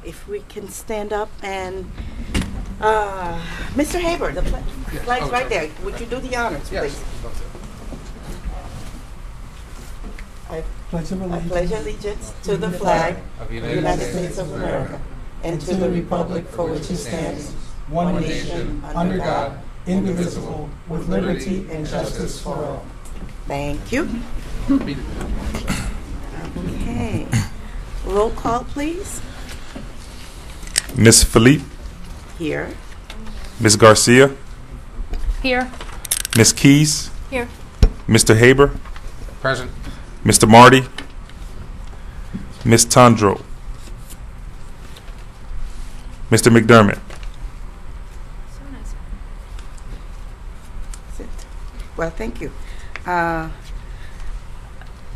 If we can stand up and, Mr. Haber, the flag's right there. Would you do the honors, please? I pledge allegiance to the flag of the United States of America and to the republic for which it stands, one nation, under God, indivisible, with liberty and justice for all. Thank you. Okay. Roll call, please. Ms. Philippe. Here. Ms. Garcia. Here. Ms. Keys. Here. Mr. Haber. Present. Mr. Marty. Ms. Tondro. Mr. McDermott. Well, thank you.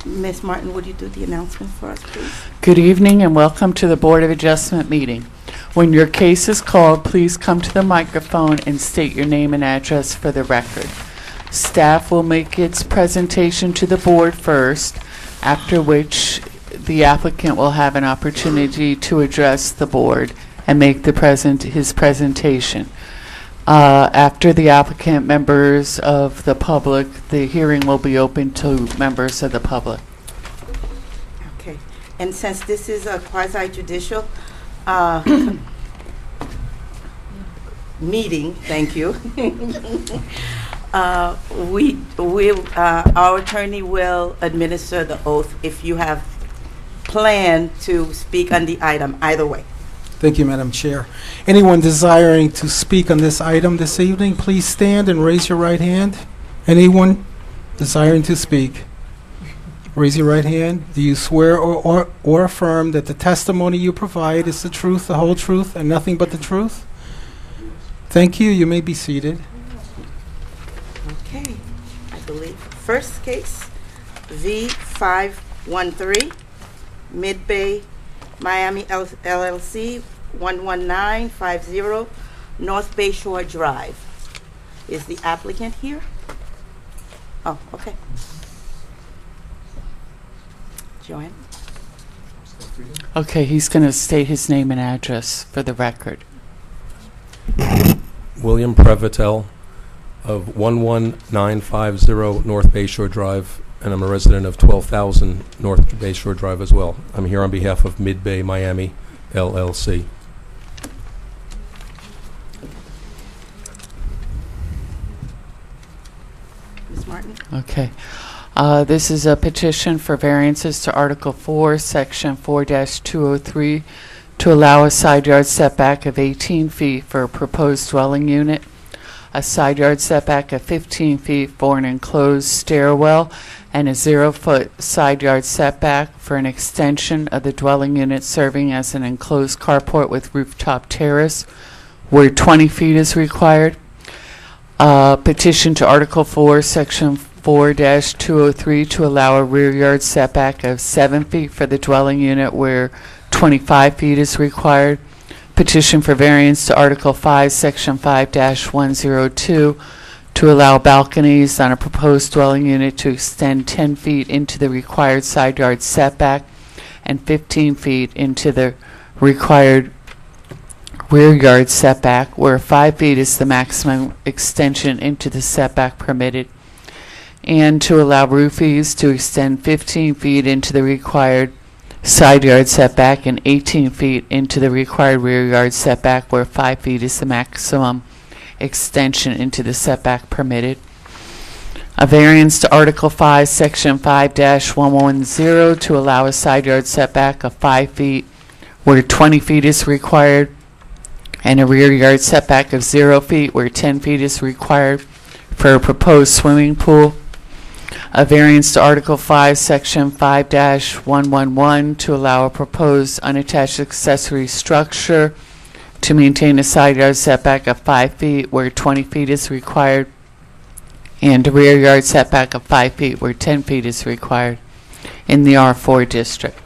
Ms. Martin, would you do the announcement for us, please? Good evening and welcome to the Board of Adjustment meeting. When your case is called, please come to the microphone and state your name and address for the record. Staff will make its presentation to the board first, after which the applicant will have an opportunity to address the board and make his presentation. After the applicant, members of the public, the hearing will be open to members of the public. Okay. And since this is a quasi-judicial meeting, thank you, our attorney will administer the oath if you have planned to speak on the item, either way. Thank you, Madam Chair. Anyone desiring to speak on this item this evening, please stand and raise your right hand. Anyone desiring to speak? Raise your right hand. Do you swear or affirm that the testimony you provide is the truth, the whole truth, and nothing but the truth? Thank you. You may be seated. Okay. I believe first case, V513, Mid-Bay Miami LLC, 11950 North Bay Shore Drive. Is the applicant here? Oh, okay. Joanne? Okay, he's going to state his name and address for the record. William Prevotel of 11950 North Bay Shore Drive, and I'm a resident of 12,000 North Bay Shore Drive as well. I'm here on behalf of Mid-Bay Miami LLC. Ms. Martin? Okay. This is a petition for variances to Article 4, Section 4-203, to allow a side yard setback of 18 feet for a proposed dwelling unit, a side yard setback of 15 feet for an enclosed stairwell, and a 0-foot side yard setback for an extension of the dwelling unit serving as an enclosed carport with rooftop terrace where 20 feet is required. Petition to Article 4, Section 4-203 to allow a rear yard setback of 7 feet for the dwelling unit where 25 feet is required. Petition for variance to Article 5, Section 5-102 to allow balconies on a proposed dwelling unit to extend 10 feet into the required side yard setback and 15 feet into the required rear yard setback, where 5 feet is the maximum extension into the setback permitted, and to allow roofies to extend 15 feet into the required side yard setback and 18 feet into the required rear yard setback, where 5 feet is the maximum extension into the setback permitted. A variance to Article 5, Section 5-110 to allow a side yard setback of 5 feet where 20 feet is required, and a rear yard setback of 0 feet where 10 feet is required for a proposed swimming pool. A variance to Article 5, Section 5-111 to allow a proposed unattached accessory structure to maintain a side yard setback of 5 feet where 20 feet is required, and a rear yard setback of 5 feet where 10 feet is required in the R4 district.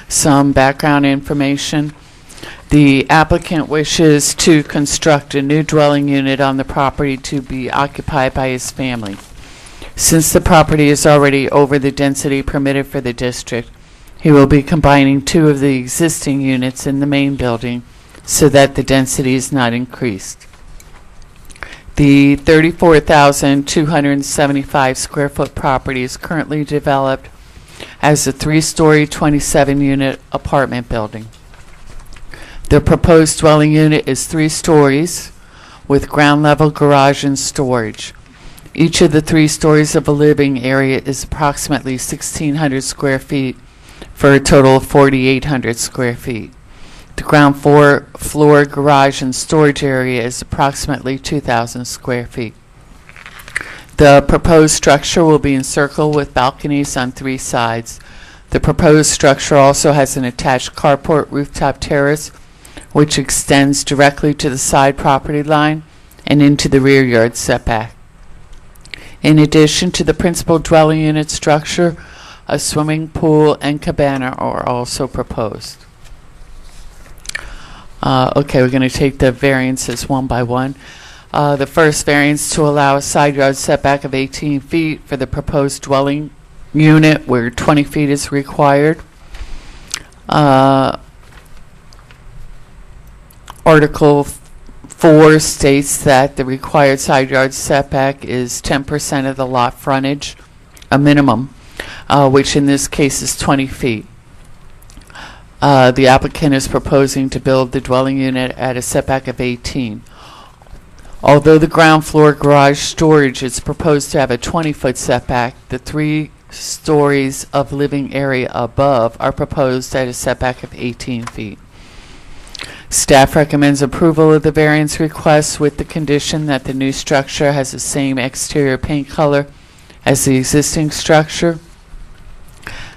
Some background information. The applicant wishes to construct a new dwelling unit on the property to be occupied by his family. Since the property is already over the density permitted for the district, He will be combining two of the existing units in the main building so that the density is not increased. The 34,275 square foot property is currently developed as a 3-story, 27-unit apartment building. The proposed dwelling unit is 3 stories with ground-level garage and storage. Each of the 3 stories of a living area is approximately 1,600 square feet for a total of 4,800 square feet. The ground floor garage and storage area is approximately 2,000 square feet. The proposed structure will be encircled with balconies on 3 sides. The proposed structure also has an attached carport rooftop terrace, which extends directly to the side property line and into the rear yard setback. In addition to the principal dwelling unit structure, a swimming pool and cabana are also proposed. Okay, we're going to take the variances one by one. The first variance to allow a side yard setback of 18 feet for the proposed dwelling unit where 20 feet is required. Article 4 states that the required side yard setback is 10% of the lot frontage, a minimum, which in this case is 20 feet. The applicant is proposing to build the dwelling unit at a setback of 18. Although the ground floor garage storage is proposed to have a 20-foot setback, the 3 stories of living area above are proposed at a setback of 18 feet. Staff recommends approval of the variance request with the condition that the new structure has the same exterior paint color as the existing structure.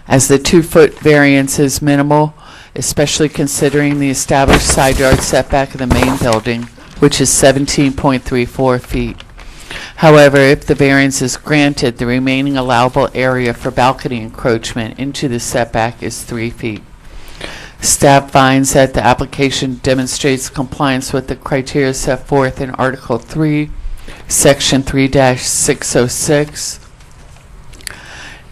As the 2-foot variance is minimal, especially considering the established side yard setback of the main building, which is 17.34 feet. However, if the variance is granted, the remaining allowable area for balcony encroachment into the setback is 3 feet. Staff finds that the application demonstrates compliance with the criteria set forth in Article 3, Section 3-606.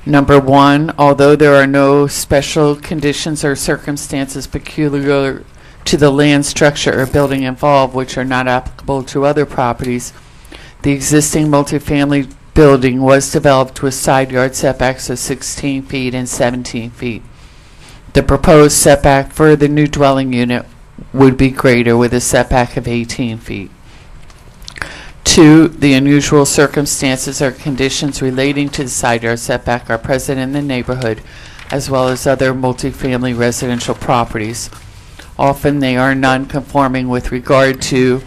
Number 1, although there are no special conditions or circumstances peculiar to the land, structure, or building involved which are not applicable to other properties, the existing multifamily building was developed with side yard setbacks of 16 feet and 17 feet. The proposed setback for the new dwelling unit would be greater with a setback of 18 feet. 2, the unusual circumstances or conditions relating to the side yard setback are present in the neighborhood as well as other multifamily residential properties. Often they are non-conforming with regard to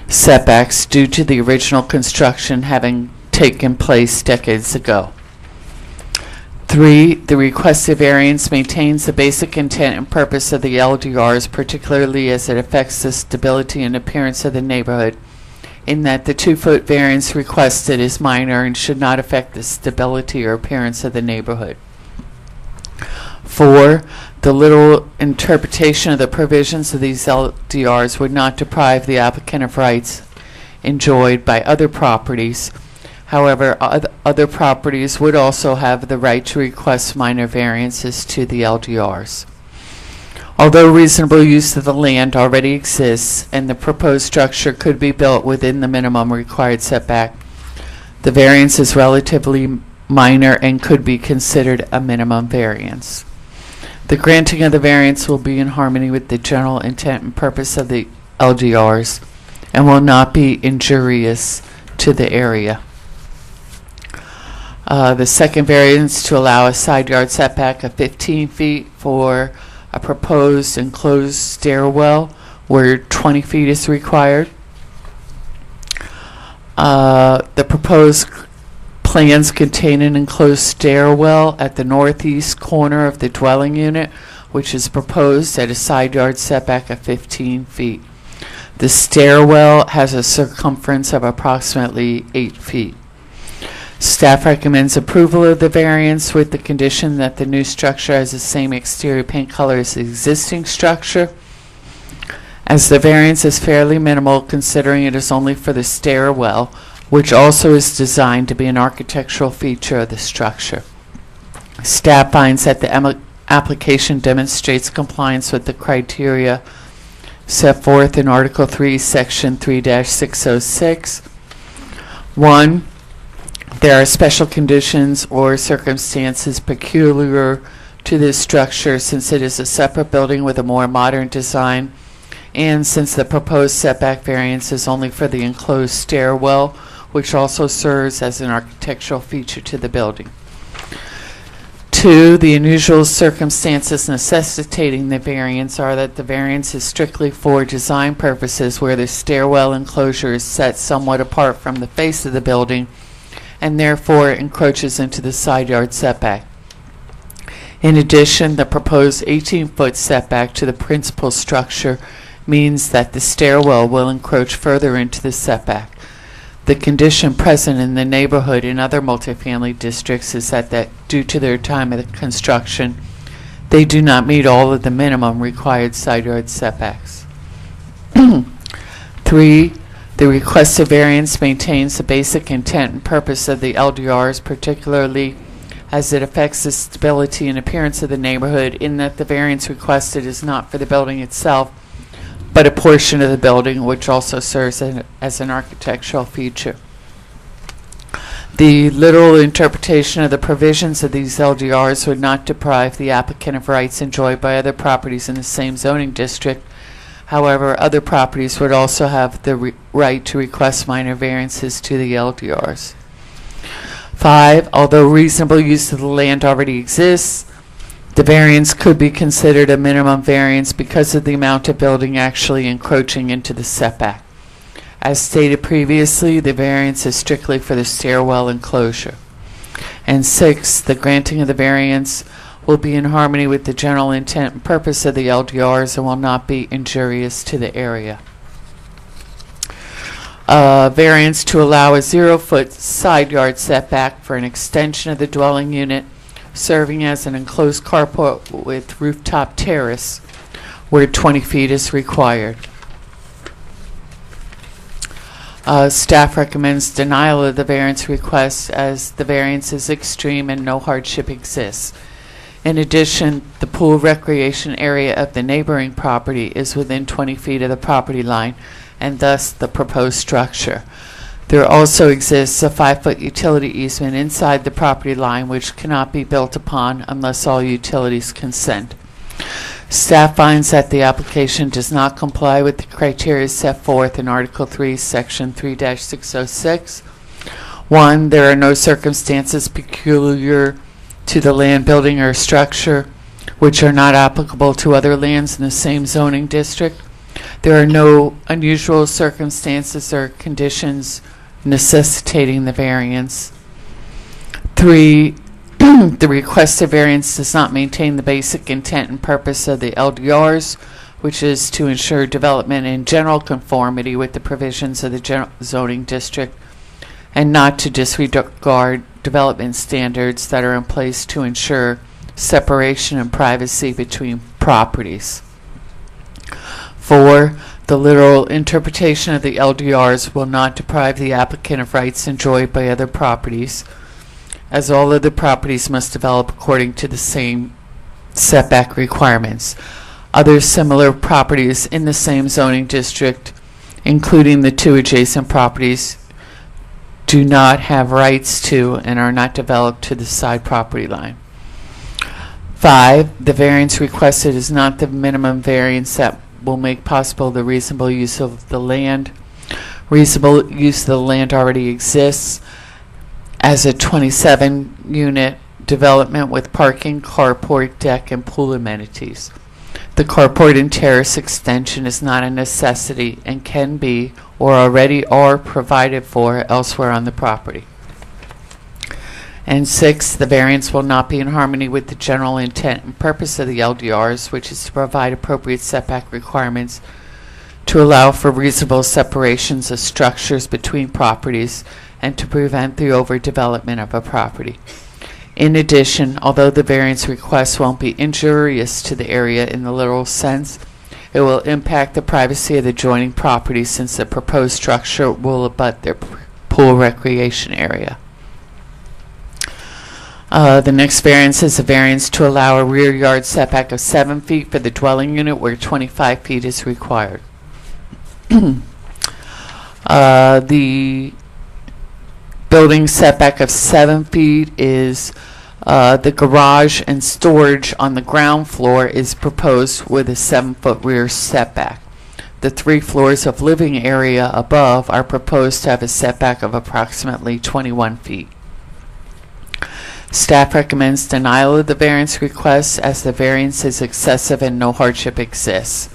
setbacks due to the original construction having taken place decades ago. 3, the requested variance maintains the basic intent and purpose of the LDRs, particularly as it affects the stability and appearance of the neighborhood, in that the 2-foot variance requested is minor and should not affect the stability or appearance of the neighborhood. 4, the literal interpretation of the provisions of these LDRs would not deprive the applicant of rights enjoyed by other properties. However, other properties would also have the right to request minor variances to the LDRs. Although reasonable use of the land already exists and the proposed structure could be built within the minimum required setback, the variance is relatively minor and could be considered a minimum variance. The granting of the variance will be in harmony with the general intent and purpose of the LDRs and will not be injurious to the area. The second variance to allow a side yard setback of 15 feet for a proposed enclosed stairwell where 20 feet is required. The proposed plans contain an enclosed stairwell at the northeast corner of the dwelling unit, which is proposed at a side yard setback of 15 feet. The stairwell has a circumference of approximately 8 feet. Staff recommends approval of the variance with the condition that the new structure has the same exterior paint color as the existing structure. As the variance is fairly minimal considering it is only for the stairwell, which also is designed to be an architectural feature of the structure. Staff finds that the application demonstrates compliance with the criteria set forth in Article 3, Section 3-606. 1. There are special conditions or circumstances peculiar to this structure since it is a separate building with a more modern design, and since the proposed setback variance is only for the enclosed stairwell, which also serves as an architectural feature to the building. 2, the unusual circumstances necessitating the variance are that the variance is strictly for design purposes where the stairwell enclosure is set somewhat apart from the face of the building and therefore encroaches into the side yard setback. In addition, the proposed 18-foot setback to the principal structure means that the stairwell will encroach further into the setback. The condition present in the neighborhood in other multifamily districts is that due to their time of the construction, they do not meet all of the minimum required side yard setbacks. 3, the requested variance maintains the basic intent and purpose of the LDRs, particularly as it affects the stability and appearance of the neighborhood, in that the variance requested is not for the building itself, but a portion of the building, which also serves as an architectural feature. The literal interpretation of the provisions of these LDRs would not deprive the applicant of rights enjoyed by other properties in the same zoning district. However, other properties would also have the right to request minor variances to the LDRs. 5, although reasonable use of the land already exists, the variance could be considered a minimum variance because of the amount of building actually encroaching into the setback. As stated previously, the variance is strictly for the stairwell enclosure. And 6, the granting of the variance will be in harmony with the general intent and purpose of the LDRs and will not be injurious to the area. Variance to allow a 0-foot side yard setback for an extension of the dwelling unit serving as an enclosed carport with rooftop terrace where 20 feet is required. Staff recommends denial of the variance request as the variance is extreme and no hardship exists. In addition, the pool recreation area of the neighboring property is within 20 feet of the property line and thus the proposed structure. There also exists a 5-foot utility easement inside the property line which cannot be built upon unless all utilities consent. Staff finds that the application does not comply with the criteria set forth in Article 3, Section 3-606. 1, there are no circumstances peculiar to the land, building, or structure which are not applicable to other lands in the same zoning district. There are no unusual circumstances or conditions necessitating the variance. 3, the requested variance does not maintain the basic intent and purpose of the LDRs, which is to ensure development in general conformity with the provisions of the general zoning district and not to disregard development standards that are in place to ensure separation and privacy between properties. 4, the literal interpretation of the LDRs will not deprive the applicant of rights enjoyed by other properties, as all other properties must develop according to the same setback requirements. Other similar properties in the same zoning district, including the 2 adjacent properties, do not have rights to and are not developed to the side property line. 5, the variance requested is not the minimum variance that will make possible the reasonable use of the land. Reasonable use of the land already exists as a 27-unit development with parking, carport, deck, and pool amenities. The carport and terrace extension is not a necessity and can be or already are provided for elsewhere on the property. And 6, the variance will not be in harmony with the general intent and purpose of the LDRs, which is to provide appropriate setback requirements to allow for reasonable separations of structures between properties and to prevent the overdevelopment of a property. In addition, although the variance request won't be injurious to the area in the literal sense, it will impact the privacy of the adjoining properties since the proposed structure will abut their pool recreation area. The next variance is a variance to allow a rear yard setback of 7 feet for the dwelling unit where 25 feet is required. The building setback of 7 feet is the garage and storage on the ground floor is proposed with a 7-foot rear setback. The 3 floors of living area above are proposed to have a setback of approximately 21 feet. Staff recommends denial of the variance request as the variance is excessive and no hardship exists.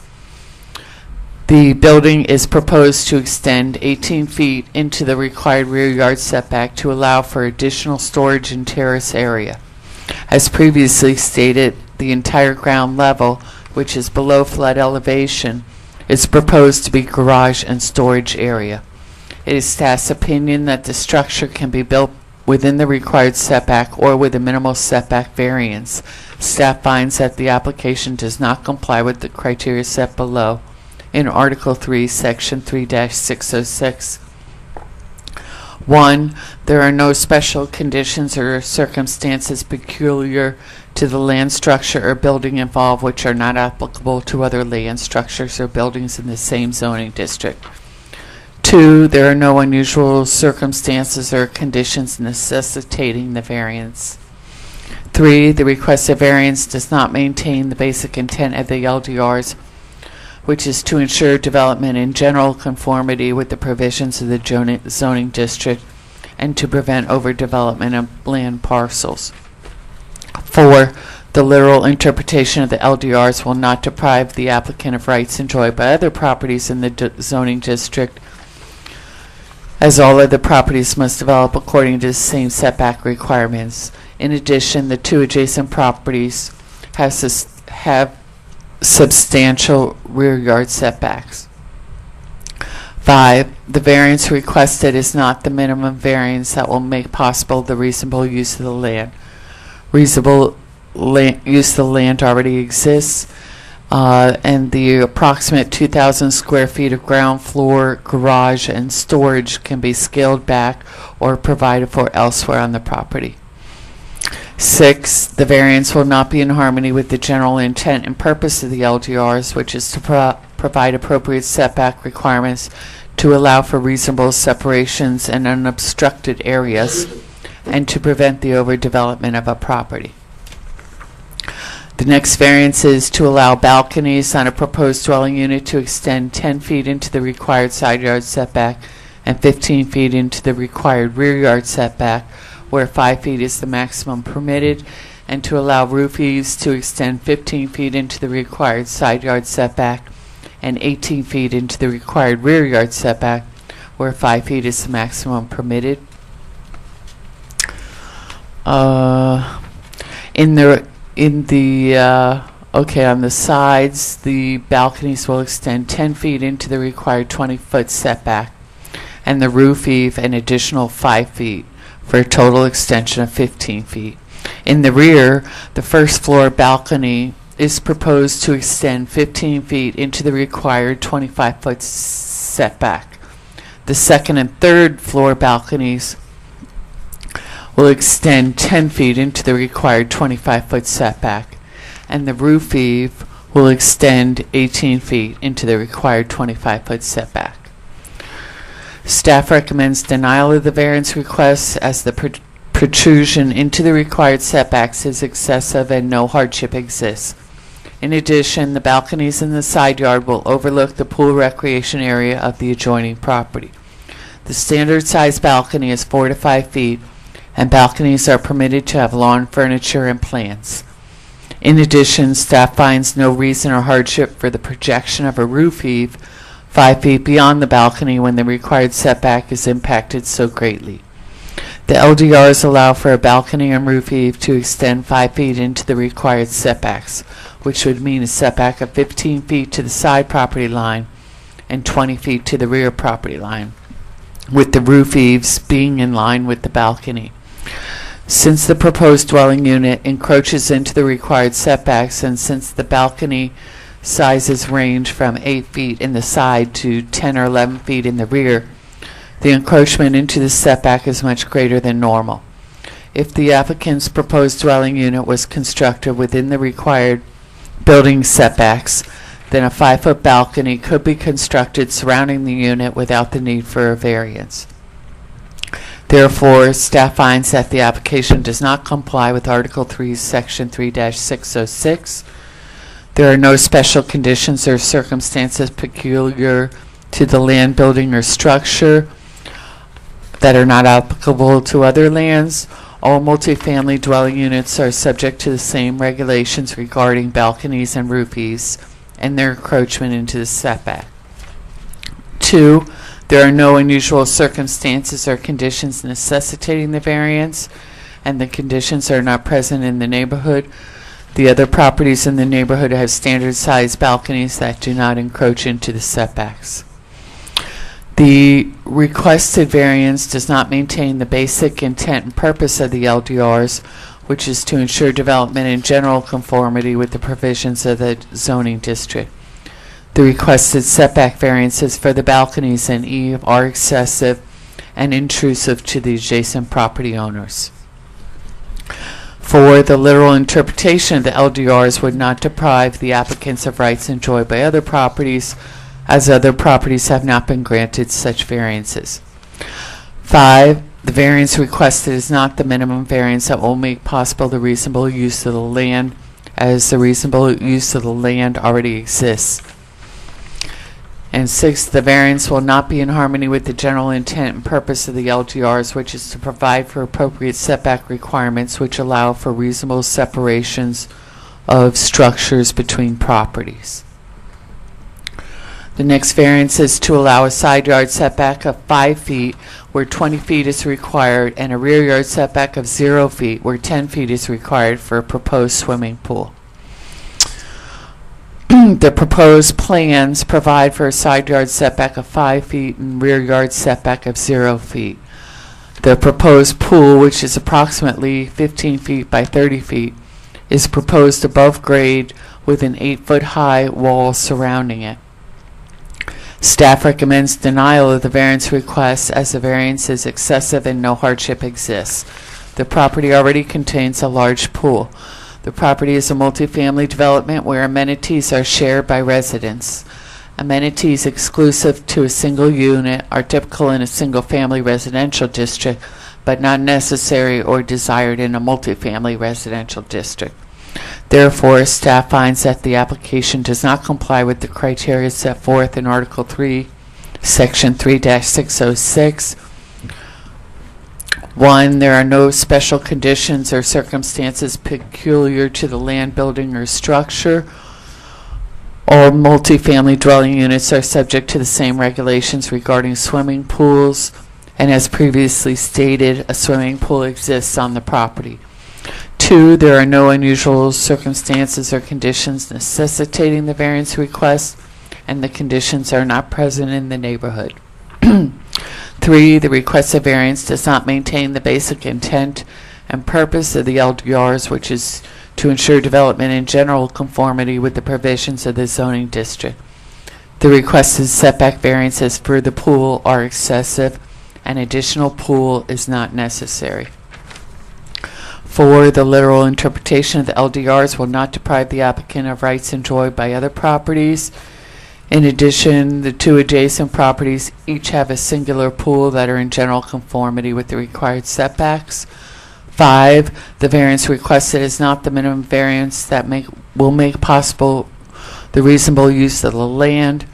The building is proposed to extend 18 feet into the required rear yard setback to allow for additional storage and terrace area. As previously stated, the entire ground level, which is below flood elevation, is proposed to be garage and storage area. It is staff's opinion that the structure can be built within the required setback or with a minimal setback variance. Staff finds that the application does not comply with the criteria set below in Article 3, Section 3-606. 1. There are no special conditions or circumstances peculiar to the land structure or building involved which are not applicable to other land structures or buildings in the same zoning district. 2. There are no unusual circumstances or conditions necessitating the variance. 3. The requested variance does not maintain the basic intent of the LDRs, which is to ensure development in general conformity with the provisions of the zoning district and to prevent overdevelopment of land parcels. 4. The literal interpretation of the LDRs will not deprive the applicant of rights enjoyed by other properties in the zoning district, as all other properties must develop according to the same setback requirements. In addition, the 2 adjacent properties have substantial rear yard setbacks. 5. The variance requested is not the minimum variance that will make possible the reasonable use of the land. Reasonable use of the land already exists, and the approximate 2,000 square feet of ground floor, garage, and storage can be scaled back or provided for elsewhere on the property. 6. The variance will not be in harmony with the general intent and purpose of the LDRs, which is to provide appropriate setback requirements to allow for reasonable separations and unobstructed areas and to prevent the overdevelopment of a property. The next variance is to allow balconies on a proposed dwelling unit to extend 10 feet into the required side yard setback and 15 feet into the required rear yard setback, where 5 feet is the maximum permitted, and to allow roof eaves to extend 15 feet into the required side yard setback and 18 feet into the required rear yard setback, where 5 feet is the maximum permitted. On the sides, the balconies will extend 10 feet into the required 20-foot setback, and the roof eave an additional 5 feet, for a total extension of 15 feet. In the rear, the first floor balcony is proposed to extend 15 feet into the required 25-foot setback. The second and third floor balconies will extend 10 feet into the required 25-foot setback, and the roof eave will extend 18 feet into the required 25-foot setback. Staff recommends denial of the variance request as the protrusion into the required setbacks is excessive and no hardship exists. In addition, the balconies in the side yard will overlook the pool recreation area of the adjoining property. The standard size balcony is 4 to 5 feet, and balconies are permitted to have lawn furniture and plants. In addition, staff finds no reason or hardship for the projection of a roof eave 5 feet beyond the balcony when the required setback is impacted so greatly. The LDRs allow for a balcony and roof eave to extend 5 feet into the required setbacks, which would mean a setback of 15 feet to the side property line and 20 feet to the rear property line, with the roof eaves being in line with the balcony. Since the proposed dwelling unit encroaches into the required setbacks, and since the balcony sizes range from 8 feet in the side to 10 or 11 feet in the rear, the encroachment into the setback is much greater than normal. if the applicant's proposed dwelling unit was constructed within the required building setbacks, then a 5-foot balcony could be constructed surrounding the unit without the need for a variance. Therefore, staff finds that the application does not comply with Article 3, Section 3-606. There are no special conditions or circumstances peculiar to the land, building, or structure that are not applicable to other lands. All multifamily dwelling units are subject to the same regulations regarding balconies and roofies and their encroachment into the setback. 2, there are no unusual circumstances or conditions necessitating the variance, and the conditions are not present in the neighborhood. The other properties in the neighborhood have standard-sized balconies that do not encroach into the setbacks. The requested variance does not maintain the basic intent and purpose of the LDRs, which is to ensure development in general conformity with the provisions of the zoning district. The requested setback variances for the balconies and eave are excessive and intrusive to the adjacent property owners. 4, the literal interpretation of the LDRs would not deprive the applicants of rights enjoyed by other properties, as other properties have not been granted such variances. 5, the variance requested is not the minimum variance that will make possible the reasonable use of the land, as the reasonable use of the land already exists. And 6, the variance will not be in harmony with the general intent and purpose of the LDRs, which is to provide for appropriate setback requirements which allow for reasonable separations of structures between properties. The next variance is to allow a side yard setback of 5 feet where 20 feet is required, and a rear yard setback of 0 feet where 10 feet is required for a proposed swimming pool. The proposed plans provide for a side yard setback of 5 feet and rear yard setback of 0 feet. The proposed pool, which is approximately 15 feet by 30 feet, is proposed above grade with an 8-foot high wall surrounding it. Staff recommends denial of the variance request as the variance is excessive and no hardship exists. The property already contains a large pool. The property is a multifamily development where amenities are shared by residents. Amenities exclusive to a single unit are typical in a single-family residential district, but not necessary or desired in a multifamily residential district. Therefore, staff finds that the application does not comply with the criteria set forth in Article 3, Section 3-606. 1, there are no special conditions or circumstances peculiar to the land, building, or structure. All multifamily dwelling units are subject to the same regulations regarding swimming pools, and as previously stated, a swimming pool exists on the property. 2, there are no unusual circumstances or conditions necessitating the variance request, and the conditions are not present in the neighborhood. 3, the requested variance does not maintain the basic intent and purpose of the LDRs, which is to ensure development in general conformity with the provisions of the zoning district. The requested setback variances for the pool are excessive. An additional pool is not necessary. 4, the literal interpretation of the LDRs will not deprive the applicant of rights enjoyed by other properties. In addition, the 2 adjacent properties each have a singular pool that are in general conformity with the required setbacks. 5, the variance requested is not the minimum variance that will make possible the reasonable use of the land,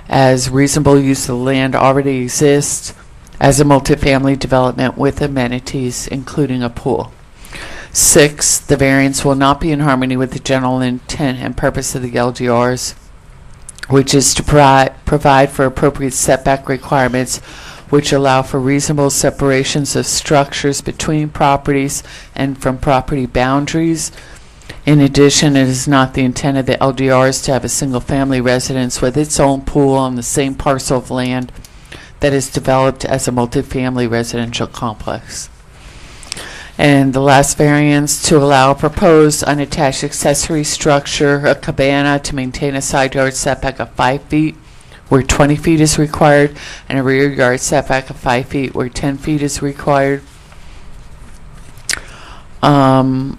as reasonable use of the land already exists as a multifamily development with amenities, including a pool. 6, the variance will not be in harmony with the general intent and purpose of the LDRs, which is to provide for appropriate setback requirements which allow for reasonable separations of structures between properties and from property boundaries. In addition, it is not the intent of the LDRs to have a single-family residence with its own pool on the same parcel of land that is developed as a multifamily residential complex. And the last variance, to allow a proposed unattached accessory structure, a cabana, to maintain a side yard setback of 5 feet where 20 feet is required, and a rear yard setback of 5 feet where 10 feet is required. The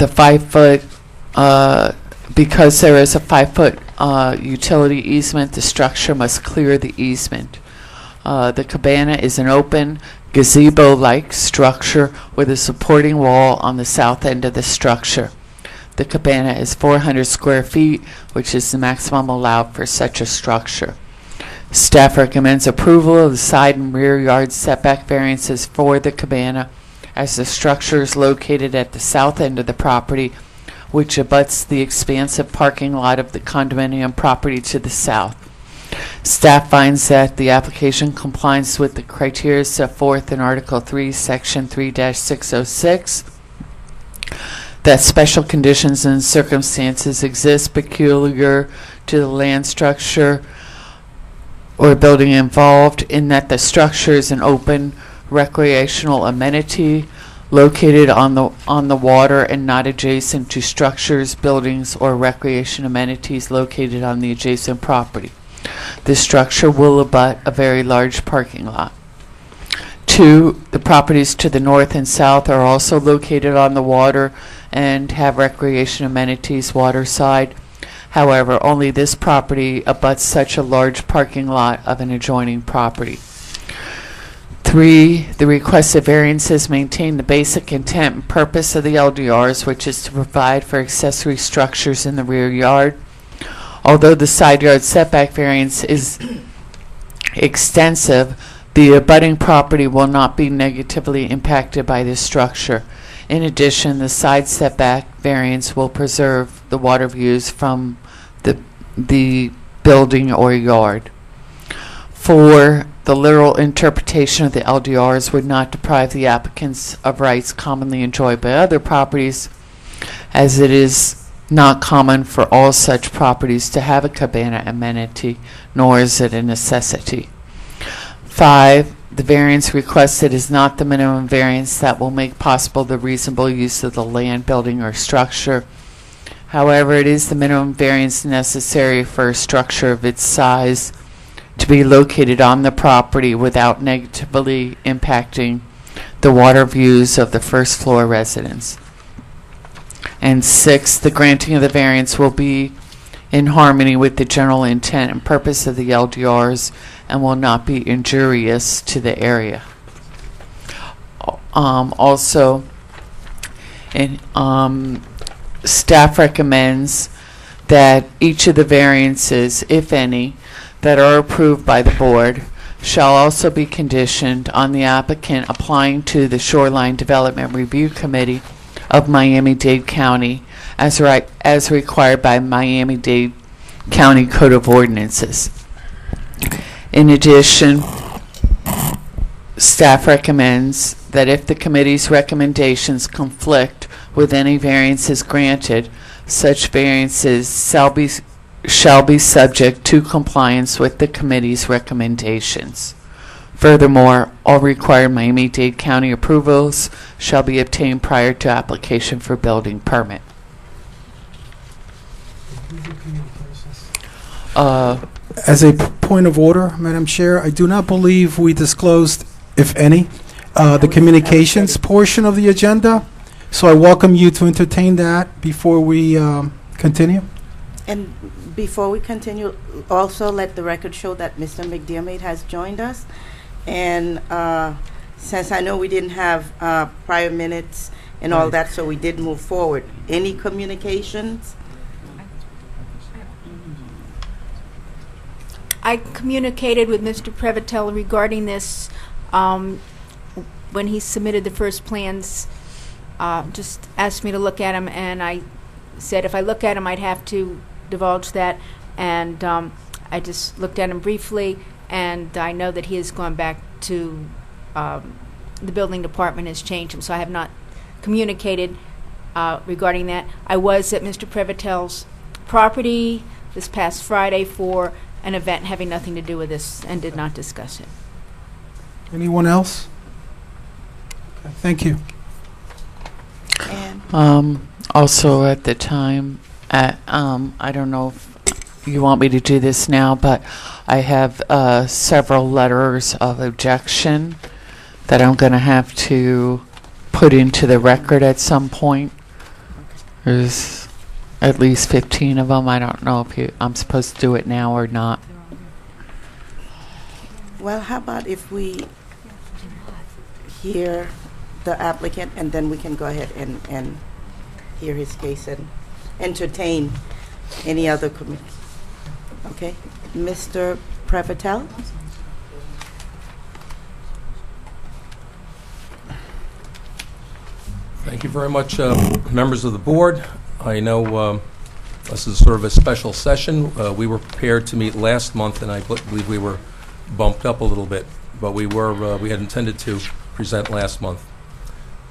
5-foot, because there is a 5-foot utility easement, the structure must clear the easement. The cabana is an open gazebo-like structure with a supporting wall on the south end of the structure. The cabana is 400 square feet, which is the maximum allowed for such a structure. Staff recommends approval of the side and rear yard setback variances for the cabana, as the structure is located at the south end of the property, which abuts the expansive parking lot of the condominium property to the south. Staff finds that the application complies with the criteria set forth in Article 3, Section 3-606, that special conditions and circumstances exist peculiar to the land structure or building involved, in that the structure is an open recreational amenity located on the water and not adjacent to structures, buildings, or recreation amenities located on the adjacent property. This structure will abut a very large parking lot. 2, the properties to the north and south are also located on the water and have recreation amenities waterside. However, only this property abuts such a large parking lot of an adjoining property. 3, the requested variances maintain the basic intent and purpose of the LDRs, which is to provide for accessory structures in the rear yard. Although the side yard setback variance is extensive, the abutting property will not be negatively impacted by this structure. In addition, the side setback variance will preserve the water views from the building or yard. 4, the literal interpretation of the LDRs would not deprive the applicants of rights commonly enjoyed by other properties, as it is not common for all such properties to have a cabana amenity, nor is it a necessity. 5, the variance requested is not the minimum variance that will make possible the reasonable use of the land, building, or structure. However, it is the minimum variance necessary for a structure of its size to be located on the property without negatively impacting the water views of the first floor residents. And 6, the granting of the variance will be in harmony with the general intent and purpose of the LDRs and will not be injurious to the area. Also, staff recommends that each of the variances, if any, that are approved by the board shall also be conditioned on the applicant applying to the Shoreline Development Review Committee of Miami-Dade County as required by Miami-Dade County Code of Ordinances. In addition, staff recommends that if the committee's recommendations conflict with any variances granted, such variances shall be subject to compliance with the committee's recommendations. Furthermore, all required Miami-Dade County approvals shall be obtained prior to application for building permit. As a point of order, Madam Chair, I do not believe we disclosed, if any, the communications portion of the agenda. So I welcome you to entertain that before we continue. And before we continue, also let the record show that Mr. McDermott has joined us. And since I know we didn't have prior minutes and all that, so we did move forward. Any communications? I communicated with Mr. Previtel regarding this when he submitted the first plans. Just asked me to look at them, and I said if I look at them, I'd have to divulge that. And I just looked at him briefly, and I know that he has gone back to the building department, has changed him, so I have not communicated regarding that. I was at Mr. Previtel's property this past Friday for an event having nothing to do with this and did not discuss it. Anyone else? Okay, thank you. And Also at the time, I don't know if you want me to do this now, but I have several letters of objection that I'm going to have to put into the record at some point. There's at least 15 of them. I don't know if I'm supposed to do it now or not. Well, how about if we hear the applicant, and then we can go ahead and hear his case and entertain any other comments. Okay, Mr. Prevotel? Thank you very much, members of the board. I know this is sort of a special session. We were prepared to meet last month, and I believe we were bumped up a little bit, but we had intended to present last month.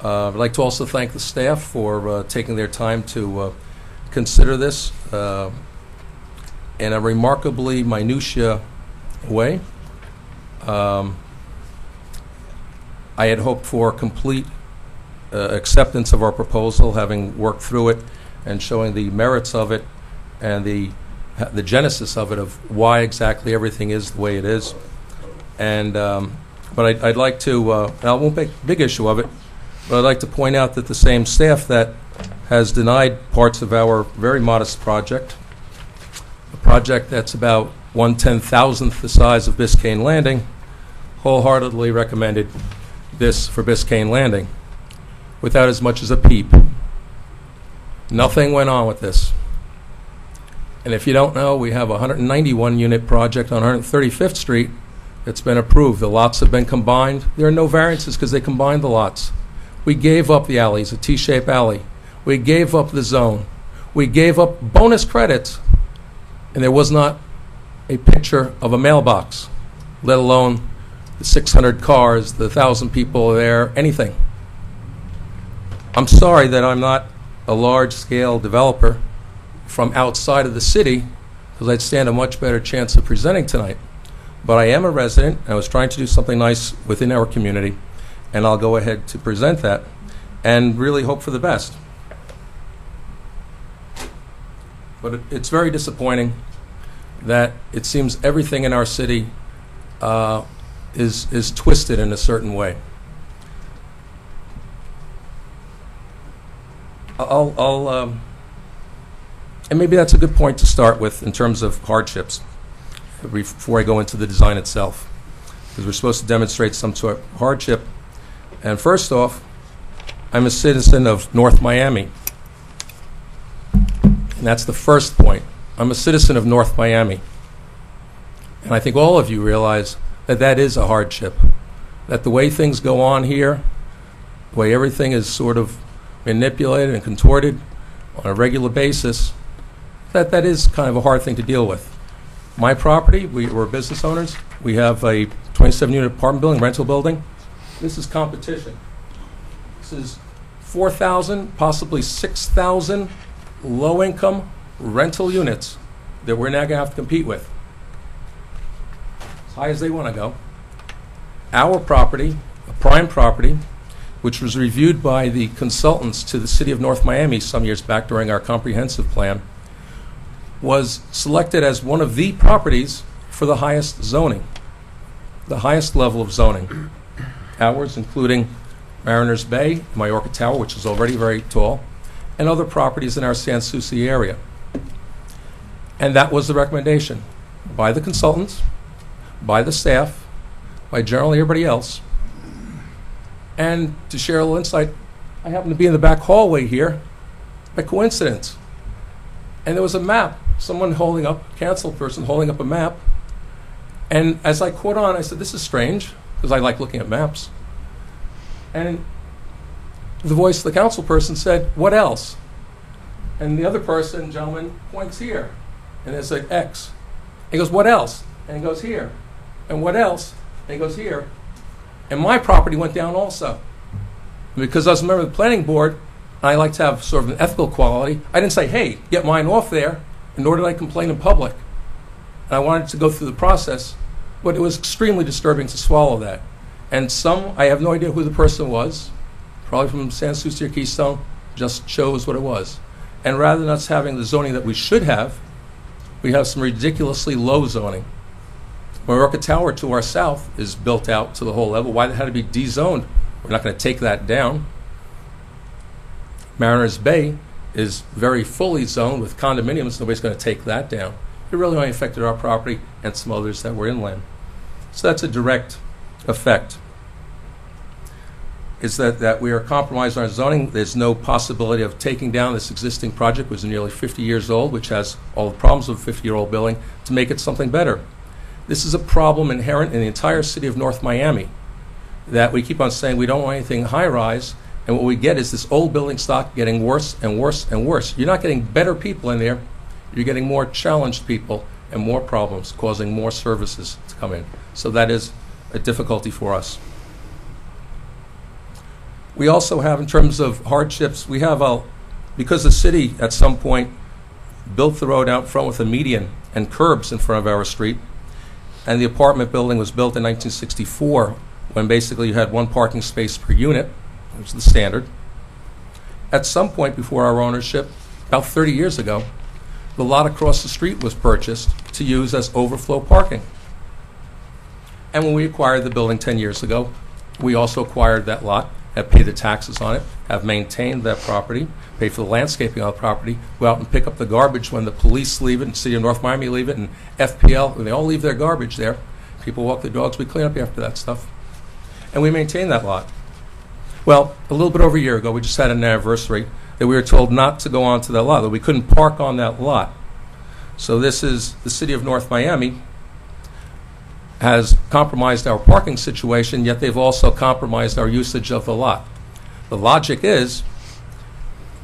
I'd like to also thank the staff for taking their time to consider this in a remarkably minutiae way. I had hoped for complete acceptance of our proposal, having worked through it and showing the merits of it and the genesis of it, of why exactly everything is the way it is. And but I'd like to, I won't make a big issue of it, but I'd like to point out that the same staff that has denied parts of our very modest project, a project that's about 1/10,000th the size of Biscayne Landing, wholeheartedly recommended this for Biscayne Landing without as much as a peep. Nothing went on with this. And if you don't know, we have a 191-unit project on 135th Street that's been approved. The lots have been combined. There are no variances because they combined the lots. We gave up the alleys, a T-shaped alley. We gave up the zone. We gave up bonus credits. And there was not a picture of a mailbox, let alone the 600 cars, the 1,000 people there, anything. I'm sorry that I'm not a large-scale developer from outside of the city, because I'd stand a much better chance of presenting tonight. But I am a resident, and I was trying to do something nice within our community, and I'll go ahead to present that and really hope for the best. But it's very disappointing that it seems everything in our city is twisted in a certain way. And maybe that's a good point to start with in terms of hardships before I go into the design itself, because we're supposed to demonstrate some sort of hardship. And first off, I'm a citizen of North Miami. And that's the first point. I'm a citizen of North Miami. And I think all of you realize that that is a hardship, that the way things go on here, the way everything is sort of manipulated and contorted on a regular basis, that is kind of a hard thing to deal with. My property, we're business owners. We have a 27-unit apartment building, rental building. This is competition. This is 4,000, possibly 6,000 low-income rental units that we're now going to have to compete with, as high as they want to go. Our property, a prime property, which was reviewed by the consultants to the city of North Miami some years back during our comprehensive plan, was selected as one of the properties for the highest zoning, the highest level of zoning. Ours, including Mariners Bay, Majorca Tower, which is already very tall, and other properties in our Sans Souci area. And that was the recommendation by the consultants, by the staff, by generally everybody else. And to share a little insight, I happened to be in the back hallway here by coincidence. And there was a map, someone holding up, a council person holding up a map. And as I caught on, I said, this is strange, because I like looking at maps. And the voice of the council person said, what else? And the other person, gentleman, points here. And there's an X. He goes, what else? And he goes here. And what else? And he goes here. And my property went down also. And because I was a member of the planning board, I like to have sort of an ethical quality, I didn't say, hey, get mine off there, and nor did I complain in public. And I wanted to go through the process, but it was extremely disturbing to swallow that. And I have no idea who the person was, probably from Sans Souci or Keystone, just chose what it was. And rather than us having the zoning that we should have, we have some ridiculously low zoning. Majorca Tower to our south is built out to the whole level. Why it had to be dezoned? We're not going to take that down. Mariners Bay is very fully zoned with condominiums. Nobody's going to take that down. It really only affected our property and some others that were inland. So that's a direct effect. Is that we are compromised on our zoning. There's no possibility of taking down this existing project, which is nearly 50 years old, which has all the problems of a 50-year-old building, to make it something better. This is a problem inherent in the entire city of North Miami, that we keep on saying we don't want anything high-rise, and what we get is this old building stock getting worse and worse and worse. You're not getting better people in there. You're getting more challenged people and more problems, causing more services to come in. So that is a difficulty for us. We also have, in terms of hardships, we have because the city at some point built the road out front with a median and curbs in front of our street, and the apartment building was built in 1964, when basically you had one parking space per unit, which was the standard. At some point before our ownership, about 30 years ago, the lot across the street was purchased to use as overflow parking. And when we acquired the building 10 years ago, we also acquired that lot, have paid the taxes on it, have maintained that property, paid for the landscaping on the property, go out and pick up the garbage when the police leave it, and City of North Miami leave it, and FPL, when they all leave their garbage there. People walk their dogs, we clean up after that stuff. And we maintain that lot. Well, a little bit over a year ago, we just had an anniversary that we were told not to go onto that lot, that we couldn't park on that lot. So this is the City of North Miami has compromised our parking situation, yet they've also compromised our usage of the lot. The logic is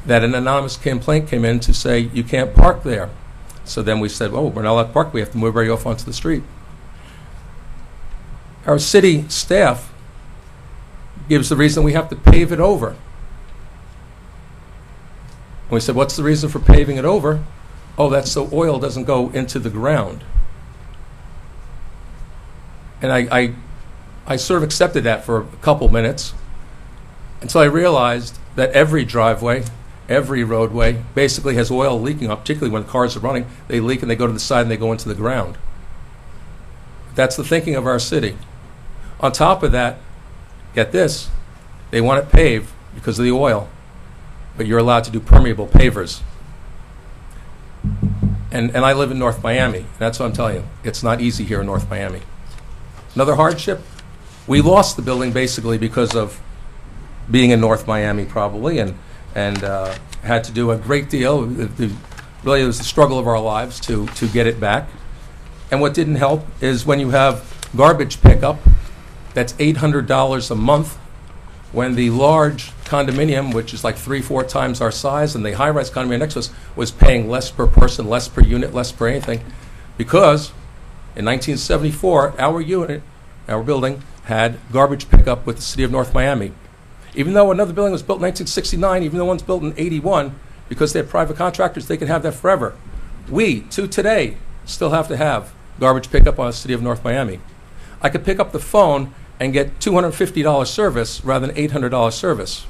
that an anonymous complaint came in to say, you can't park there. So then we said, oh, we're not allowed to park, we have to move everybody off onto the street. Our city staff gives the reason we have to pave it over. And we said, what's the reason for paving it over? Oh, that's so oil doesn't go into the ground. And I sort of accepted that for a couple minutes until I realized that every driveway, every roadway basically has oil leaking up, particularly when cars are running. They leak and they go to the side and they go into the ground. That's the thinking of our city. On top of that, get this, they want it paved because of the oil, but you're allowed to do permeable pavers. And I live in North Miami. That's what I'm telling you. It's not easy here in North Miami. Another hardship, we lost the building basically because of being in North Miami probably, and had to do a great deal. Really, it was the struggle of our lives to get it back. And what didn't help is when you have garbage pickup, that's $800 a month, when the large condominium, which is like 3-4 times our size, and the high-rise condominium next to us was paying less per person, less per unit, less per anything, because in 1974, our building had garbage pickup with the City of North Miami. Even though another building was built in 1969, even though one's built in 81, because they have private contractors, they could have that forever. We, to today, still have to have garbage pickup on the City of North Miami. I could pick up the phone and get $250 service rather than $800 service.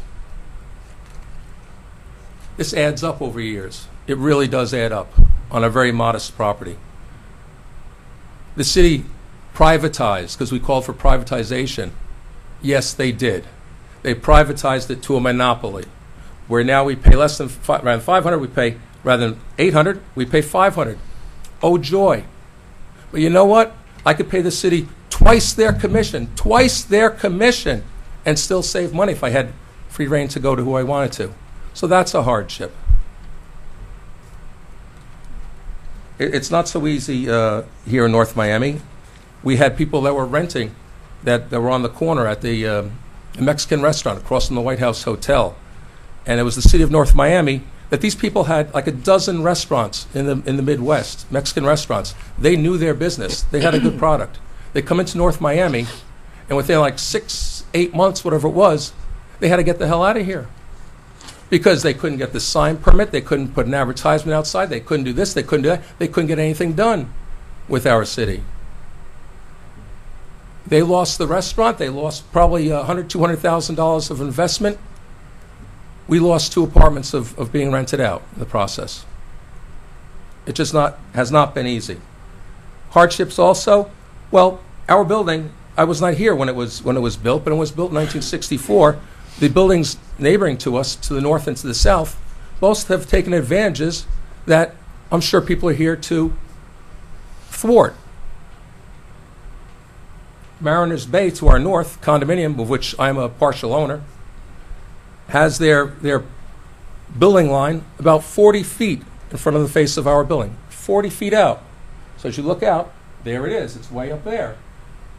This adds up over years. It really does add up on a very modest property. The city privatized because we called for privatization. Yes, they did. They privatized it to a monopoly, where now we pay less than rather than $500, we pay rather than $800, we pay $500. Oh joy! But you know what? I could pay the city twice their commission, and still save money if I had free reign to go to who I wanted to. So that's a hardship. It's not so easy here in North Miami. We had people that were renting that were on the corner at the Mexican restaurant across from the White House Hotel. And it was the City of North Miami that these people had like a dozen restaurants in the Midwest, Mexican restaurants. They knew their business. They had a good product. They come into North Miami, and within like 6-8 months, whatever it was, they had to get the hell out of here. Because they couldn't get the sign permit, they couldn't put an advertisement outside, they couldn't do this, they couldn't do that, they couldn't get anything done with our city. They lost the restaurant, they lost probably $100,000-$200,000 of investment. We lost 2 apartments of being rented out in the process. It just has not been easy. Hardships also, well, our building, I was not here when it was built, but it was built in 1964. the buildings neighboring to us, to the north and to the south, both have taken advantages that I'm sure people are here to thwart. Mariners Bay, to our north, condominium, of which I'm a partial owner, has their building line about 40 feet in front of the face of our building. 40 feet out. So as you look out, there it is. It's way up there.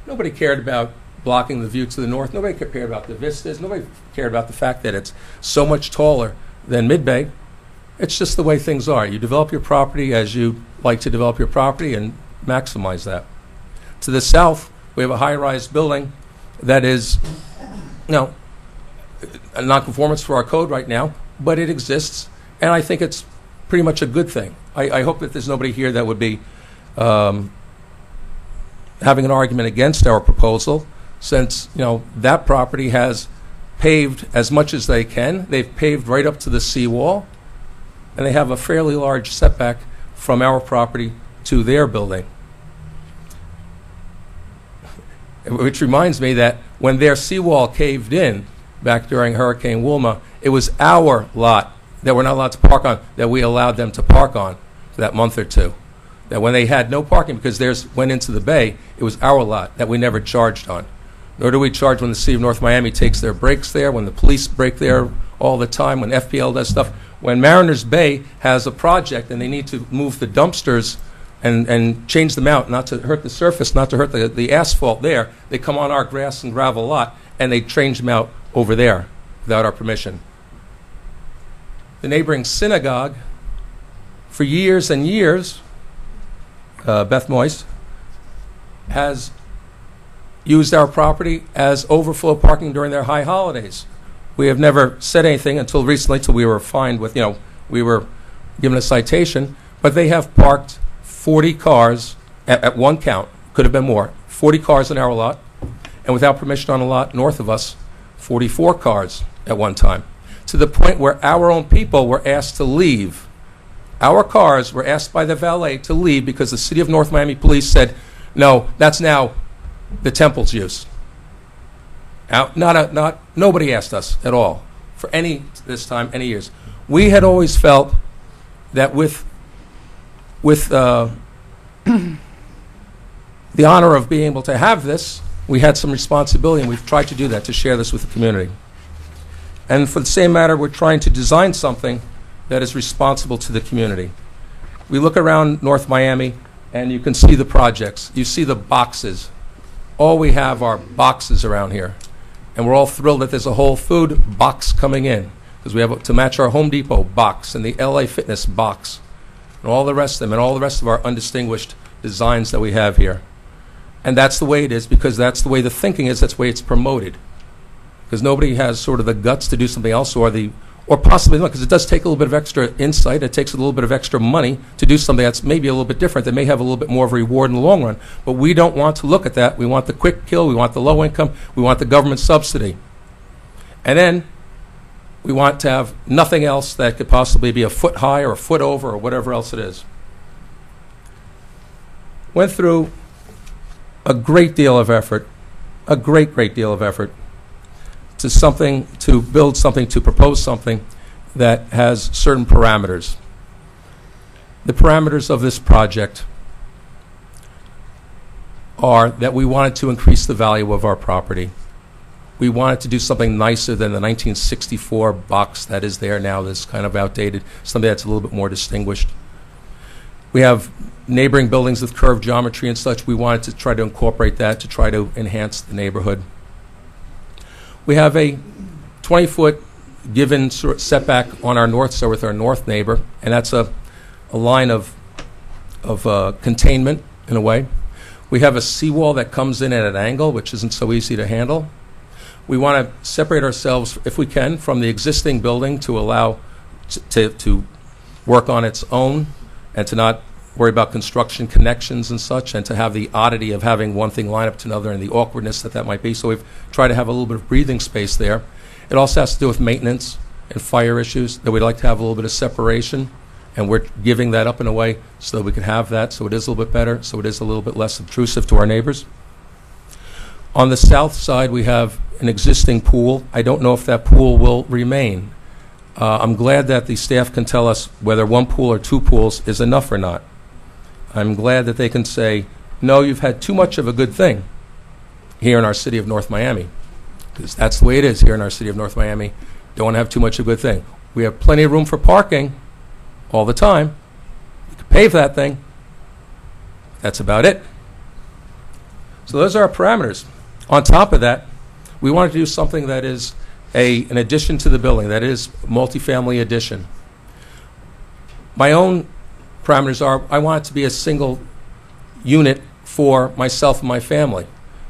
Nobody cared about blocking the view to the north. Nobody cared about the vistas. Nobody cared about the fact that it's so much taller than Mid-Bay. It's just the way things are. You develop your property as you like to develop your property and maximize that. To the south, we have a high-rise building that is, a nonconformance for our code right now, but it exists, and I think it's pretty much a good thing. I hope that there's nobody here that would be having an argument against our proposal, since that property has paved as much as they can. They've paved right up to the seawall, and they have a fairly large setback from our property to their building. Which reminds me that when their seawall caved in back during Hurricane Wilma, it was our lot that we're not allowed to park on that we allowed them to park on for that month or two. That when they had no parking because theirs went into the bay, it was our lot that we never charged on. Nor do we charge when the City of North Miami takes their breaks there, when the police break there all the time, when FPL does stuff. When Mariners Bay has a project and they need to move the dumpsters and change them out, not to hurt the surface, not to hurt the asphalt there, they come on our grass and gravel lot and they change them out over there without our permission. The neighboring synagogue, for years and years, Beth Moyes, has used our property as overflow parking during their high holidays. We have never said anything until recently, till we were fined with, we were given a citation, but they have parked 40 cars at one count, could have been more, 40 cars in our lot, and without permission on a lot north of us, 44 cars at one time, to the point where our own people were asked to leave. Our cars were asked by the valet to leave because the City of North Miami Police said, no, that's now the temple's use. Nobody asked us at all for any years. We had always felt that with the honor of being able to have this, we had some responsibility, and we've tried to do that, to share this with the community. And for the same matter, we're trying to design something that is responsible to the community. We look around North Miami, and you can see the projects. You see the boxes. All we have are boxes around here. And we're all thrilled that there's a Whole Food box coming in, because we have to match our Home Depot box and the LA Fitness box, and all the rest of them, and all the rest of our undistinguished designs that we have here. And that's the way it is, because that's the way the thinking is, that's the way it's promoted. Because nobody has sort of the guts to do something else, or possibly not, because it does take a little bit of extra insight, it takes a little bit of extra money to do something that's maybe a little bit different, that may have a little bit more of a reward in the long run. But we don't want to look at that. We want the quick kill, we want the low income, we want the government subsidy. And then we want to have nothing else that could possibly be a foot high or a foot over or whatever else it is. Went through a great deal of effort, a great deal of effort, to build something, to propose something that has certain parameters. The parameters of this project are that we wanted to increase the value of our property. We wanted to do something nicer than the 1964 box that is there now, that's kind of outdated, something that's a little bit more distinguished. We have neighboring buildings with curved geometry and such. We wanted to try to incorporate that to try to enhance the neighborhood. We have a 20-foot given setback on our north side with our north neighbor, and that's a line of containment in a way. We have a seawall that comes in at an angle, which isn't so easy to handle. We want to separate ourselves, if we can, from the existing building to allow to work on its own and to not worry about construction connections and such, and to have the oddity of having one thing line up to another and the awkwardness that might be. So we've tried to have a little bit of breathing space there. It also has to do with maintenance and fire issues, that we'd like to have a little bit of separation, and we're giving that up in a way so that we can have that, so it is a little bit better, so it is a little bit less obtrusive to our neighbors. On the south side, we have an existing pool. I don't know if that pool will remain. I'm glad that the staff can tell us whether one pool or two pools is enough or not. I'm glad that they can say, no, you've had too much of a good thing here in our city of North Miami, because that's the way it is here in our city of North Miami. Don't want to have too much of a good thing. We have plenty of room for parking all the time. We could pave that thing. That's about it. So those are our parameters. On top of that, we wanted to do something that is an addition to the building, that is multifamily addition. My own parameters are, I want it to be a single unit for myself and my family.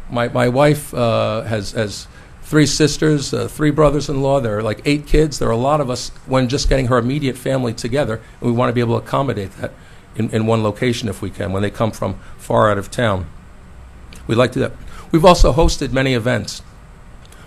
My wife has 3 sisters, 3 brothers-in-law. There are like 8 kids. There are a lot of us when just getting her immediate family together, and we want to be able to accommodate that in one location if we can, when they come from far out of town. We'd like to do that. We've also hosted many events.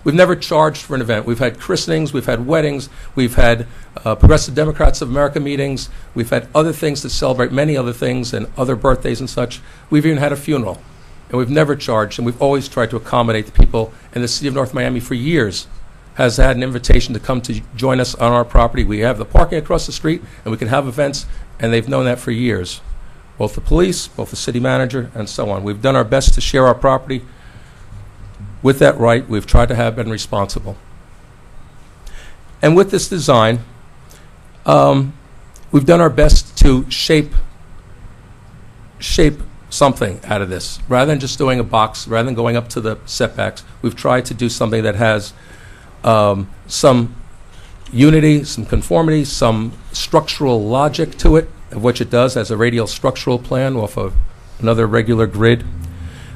We've never charged for an event. We've had christenings, we've had weddings, we've had Progressive Democrats of America meetings, we've had other things to celebrate, many other things, and other birthdays and such. We've even had a funeral. And we've never charged, and we've always tried to accommodate the people. And the city of North Miami for years has had an invitation to come to join us on our property. We have the parking across the street, and we can have events, and they've known that for years. Both the police, both the city manager, and so on. We've done our best to share our property. With that right, we've tried to have been responsible. And with this design, we've done our best to shape something out of this. Rather than just doing a box, rather than going up to the setbacks, we've tried to do something that has some unity, some conformity, some structural logic to it, of which it does as a radial structural plan off of another regular grid.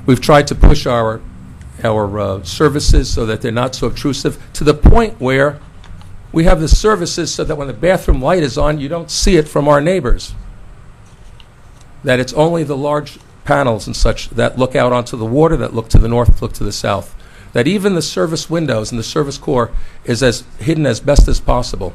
We've tried to push our services so that they're not so obtrusive, to the point where we have the services so that when the bathroom light is on, you don't see it from our neighbors. That it's only the large panels and such that look out onto the water, that look to the north, look to the south. That even the service windows and the service core is as hidden as best as possible.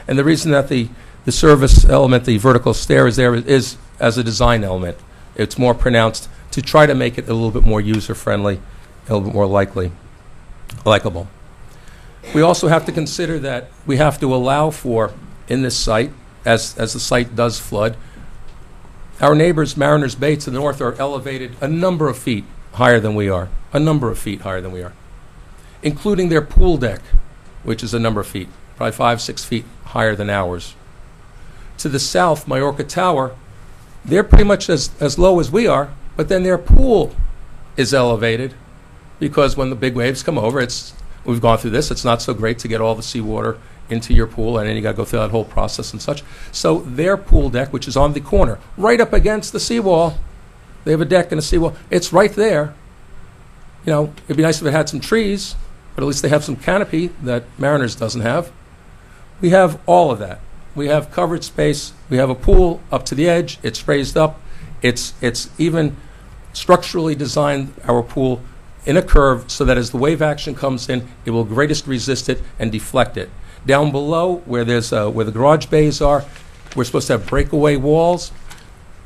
And the reason that the service element, the vertical stair is there, is as a design element. It's more pronounced to try to make it a little bit more user-friendly, a little bit more likable. We also have to consider that we have to allow for, in this site, as the site does flood, our neighbors, Mariners Bay to the north, are elevated a number of feet higher than we are, including their pool deck, which is a number of feet, probably 5-6 feet higher than ours. To the south, Majorca Tower, they're pretty much as low as we are, but then their pool is elevated, because when the big waves come over, we've gone through this, it's not so great to get all the seawater into your pool, and then you got to go through that whole process and such. So their pool deck, which is on the corner, right up against the seawall, they have a deck and a seawall, it's right there. You know, it'd be nice if it had some trees, but at least they have some canopy that Mariners doesn't have. We have all of that. We have covered space, we have a pool up to the edge, it's raised up, it's even structurally designed, our pool, in a curve so that as the wave action comes in, it will greatest resist it and deflect it. Down below, where the garage bays are, we're supposed to have breakaway walls.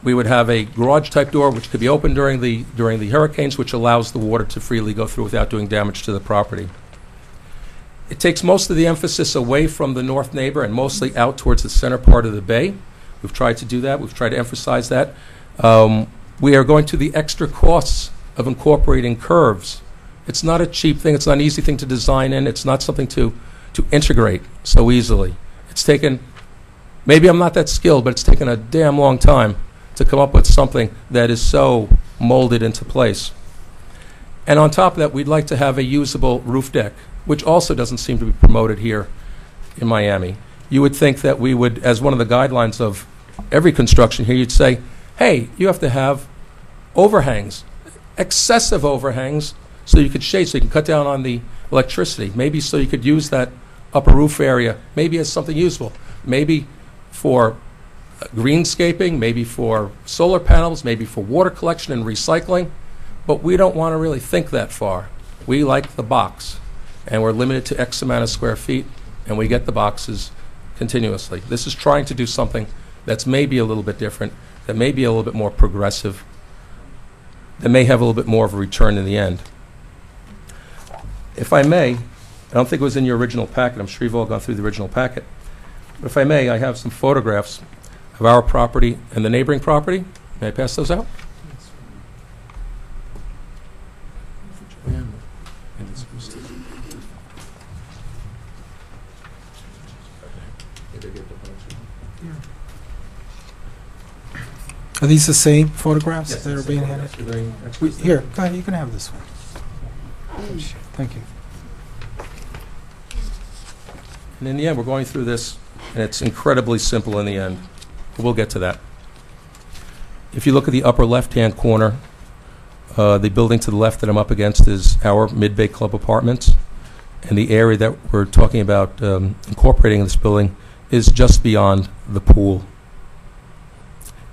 We would have a garage-type door which could be opened during the hurricanes, which allows the water to freely go through without doing damage to the property. It takes most of the emphasis away from the north neighbor and mostly out towards the center part of the bay. We've tried to do that. We've tried to emphasize that. We are going to the extra costs of incorporating curves. It's not a cheap thing. It's not an easy thing to design in. It's not something to integrate so easily. It's taken, maybe I'm not that skilled, but it's taken a damn long time to come up with something that is so molded into place. And on top of that, we'd like to have a usable roof deck, which also doesn't seem to be promoted here in Miami. You would think that we would, as one of the guidelines of every construction here, you'd say, hey, you have to have overhangs, excessive overhangs, so you could shade, so you can cut down on the electricity. Maybe so you could use that upper roof area, maybe as something useful. Maybe for greenscaping, maybe for solar panels, maybe for water collection and recycling. But we don't want to really think that far. We like the box, and we're limited to X amount of square feet, and we get the boxes continuously. This is trying to do something that's maybe a little bit different, that may be a little bit more progressive, that may have a little bit more of a return in the end. If I may, I don't think it was in your original packet. I'm sure you've all gone through the original packet. But if I may, I have some photographs of our property and the neighboring property. May I pass those out? Are these the same photographs Yes, that are it's being photographs. handed? You're very excellent. Here, go ahead, you can have this one. Thank you. And in the end, we're going through this, and it's incredibly simple in the end. We'll get to that. If you look at the upper left-hand corner, the building to the left that I'm up against is our Mid-Bay Club Apartments. And the area that we're talking about incorporating in this building is just beyond the pool.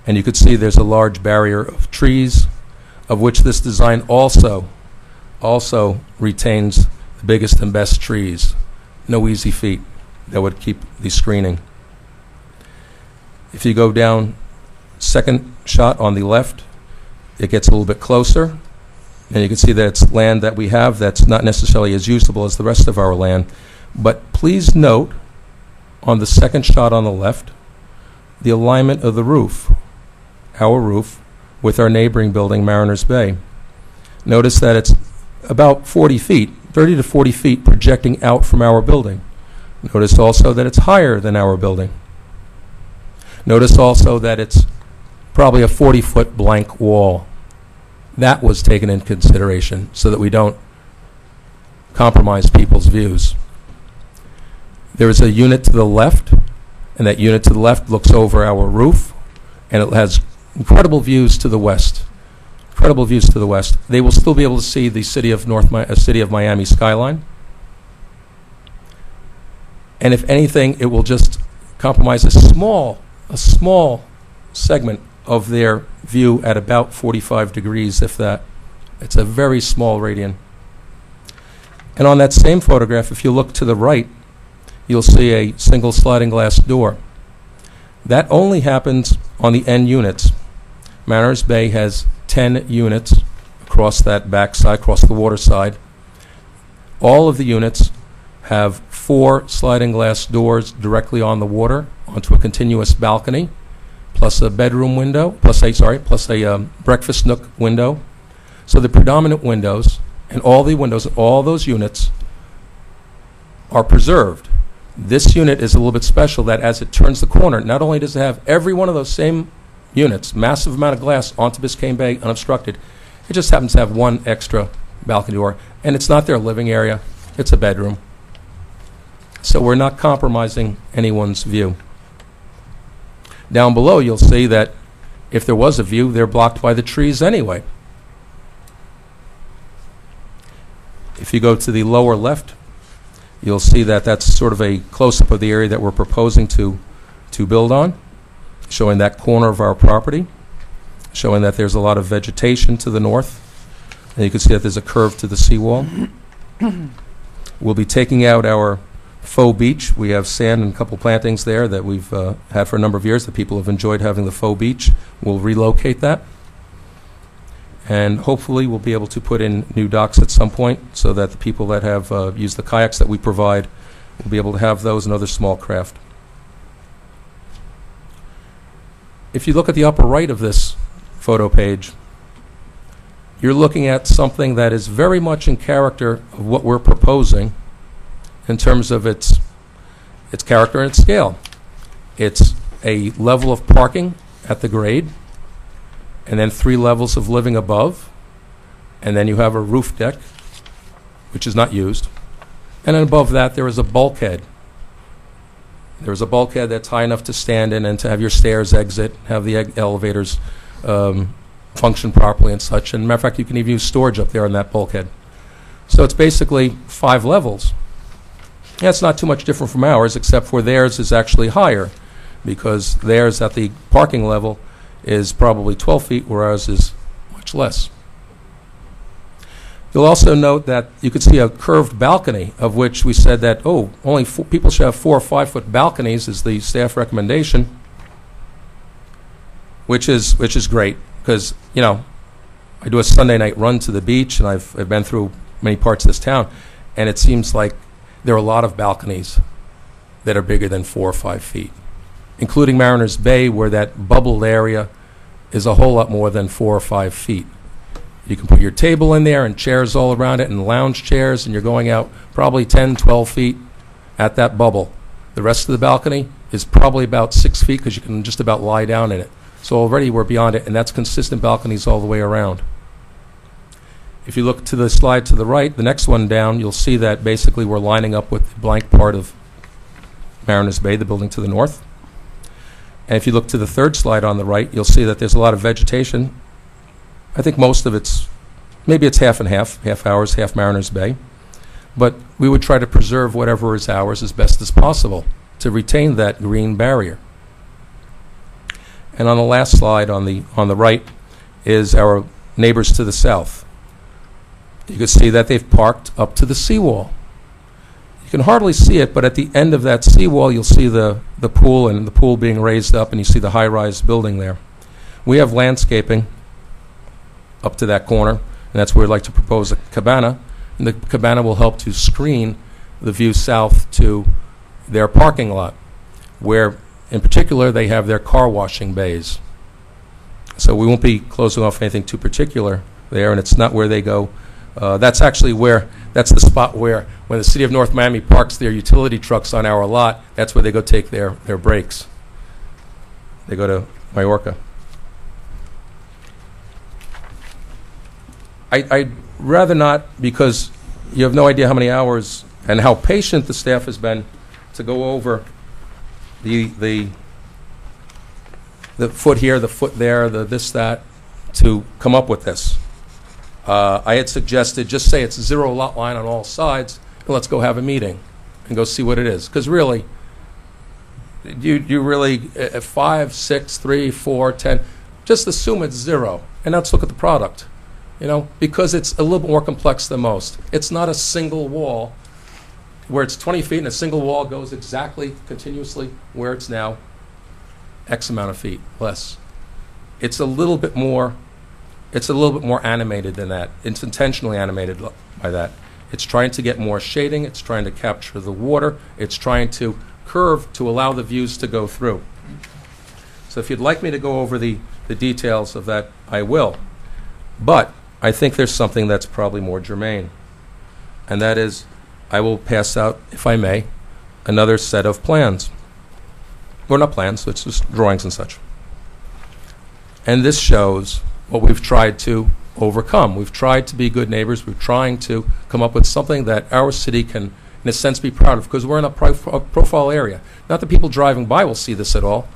And you could see there's a large barrier of trees, of which this design also retains the biggest and best trees. No easy feat that would keep the screening. If you go down, second shot on the left, it gets a little bit closer, and you can see that it's land that we have that's not necessarily as usable as the rest of our land. But please note, on the second shot on the left, the alignment of the roof, our roof, with our neighboring building, Mariners Bay. Notice that it's about 40 feet, 30 to 40 feet projecting out from our building. Notice also that it's higher than our building. Notice also that it's probably a 40-foot blank wall. That was taken into consideration so that we don't compromise people's views. There is a unit to the left, and that unit to the left looks over our roof, and it has incredible views to the west. Incredible views to the west. They will still be able to see the city of Miami skyline. And if anything, it will just compromise a small segment of their view at about 45 degrees, if that. It's a very small radian. And on that same photograph, if you look to the right, you'll see a single sliding glass door. That only happens on the end units. Mariners Bay has 10 units across that backside, across the water side. All of the units have 4 sliding glass doors directly on the water onto a continuous balcony, plus a bedroom window, plus a breakfast nook window. So the predominant windows and all the windows in all those units are preserved. This unit is a little bit special that as it turns the corner, not only does it have every one of those same units, massive amount of glass onto Biscayne Bay unobstructed, it just happens to have one extra balcony door, and it's not their living area, it's a bedroom. So we're not compromising anyone's view. Down below, you'll see that if there was a view, they're blocked by the trees anyway. If you go to the lower left, you'll see that that's sort of a close-up of the area that we're proposing to build on, showing that corner of our property, showing that there's a lot of vegetation to the north, and you can see that there's a curve to the seawall. We'll be taking out our faux beach. We have sand and a couple plantings there that we've had for a number of years. The people have enjoyed having the faux beach. We'll relocate that. And hopefully we'll be able to put in new docks at some point so that the people that have used the kayaks that we provide will be able to have those and other small craft. If you look at the upper right of this photo page, you're looking at something that is very much in character of what we're proposing in terms of its character and its scale. It's a level of parking at the grade, and then 3 levels of living above, and then you have a roof deck, which is not used, and then above that there is a bulkhead. There is a bulkhead that's high enough to stand in and to have your stairs exit, have the elevators function properly and such, and matter of fact, you can even use storage up there on that bulkhead. So it's basically 5 levels. Yeah, it's not too much different from ours, except for theirs is actually higher, because theirs at the parking level is probably 12 feet, whereas is much less. You'll also note that you could see a curved balcony, of which we said that, only people should have 4 or 5 foot balconies is the staff recommendation, which is great, because, I do a Sunday night run to the beach, and I've been through many parts of this town, and it seems like there are a lot of balconies that are bigger than 4 or 5 feet, including Mariners Bay, where that bubbled area is a whole lot more than 4 or 5 feet. You can put your table in there and chairs all around it and lounge chairs, and you're going out probably 10, 12 feet at that bubble. The rest of the balcony is probably about 6 feet because you can just about lie down in it. So already we're beyond it, and that's consistent balconies all the way around. If you look to the slide to the right, the next one down, you'll see that basically we're lining up with the blank part of Mariners Bay, the building to the north. And if you look to the third slide on the right, you'll see that there's a lot of vegetation. I think most of maybe it's half and half ours, half Mariners Bay. But we would try to preserve whatever is ours as best as possible to retain that green barrier. And on the last slide on the right is our neighbors to the south. You can see that they've parked up to the seawall. You can hardly see it, but at the end of that seawall, you'll see the pool, and the pool being raised up, and you see the high-rise building there. We have landscaping up to that corner, and that's where we'd like to propose a cabana, and the cabana will help to screen the view south to their parking lot, where, in particular, they have their car washing bays. So we won't be closing off anything too particular there, and it's not where they go. That's the spot where, when the city of North Miami parks their utility trucks on our lot, that's where they go take their breaks. They go to Majorca. I'd rather not, because you have no idea how many hours and how patient the staff has been to go over the foot here, the foot there, the this, that, to come up with this. I had suggested just say it's 0 lot line on all sides, and let's go have a meeting and go see what it is. Because really, you really, 5, 6, 3, 4, 10, just assume it's 0, and let's look at the product. Because it's a little bit more complex than most. It's not a single wall where it's 20 feet and a single wall goes exactly continuously where it's now X amount of feet, less. It's a little bit more animated than that. It's intentionally animated by that. It's trying to get more shading. It's trying to capture the water. It's trying to curve to allow the views to go through. So if you'd like me to go over the details of that, I will. But I think there's something that's probably more germane, and that is I will pass out, if I may, another set of plans. Well, not plans, it's just drawings and such. And this shows what we've tried to overcome. We've tried to be good neighbors. We're trying to come up with something that our city can, in a sense, be proud of, because we're in a profile area. Not that people driving by will see this at all,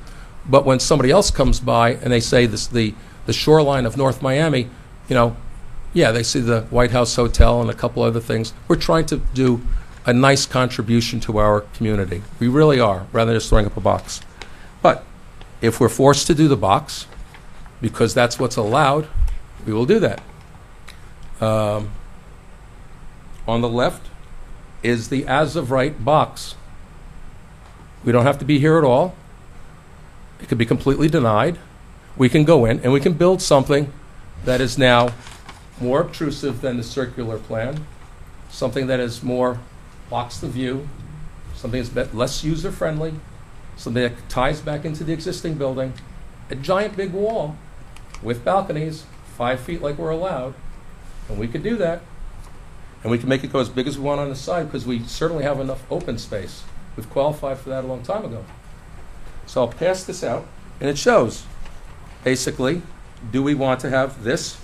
but when somebody else comes by and they say this, the shoreline of North Miami, they see the White House Hotel and a couple other things. We're trying to do a nice contribution to our community. We really are, rather than just throwing up a box. But if we're forced to do the box, because that's what's allowed, we will do that. On the left is the as-of-right box. We don't have to be here at all. It could be completely denied. We can go in and we can build something that is now more obtrusive than the circular plan, something that is more blocks the view, something that's less user-friendly, something that ties back into the existing building, a giant big wall with balconies, 5 feet like we're allowed, and we could do that. And we can make it go as big as we want on the side because we certainly have enough open space. We've qualified for that a long time ago. So I'll pass this out, and it shows, basically, do we want to have this,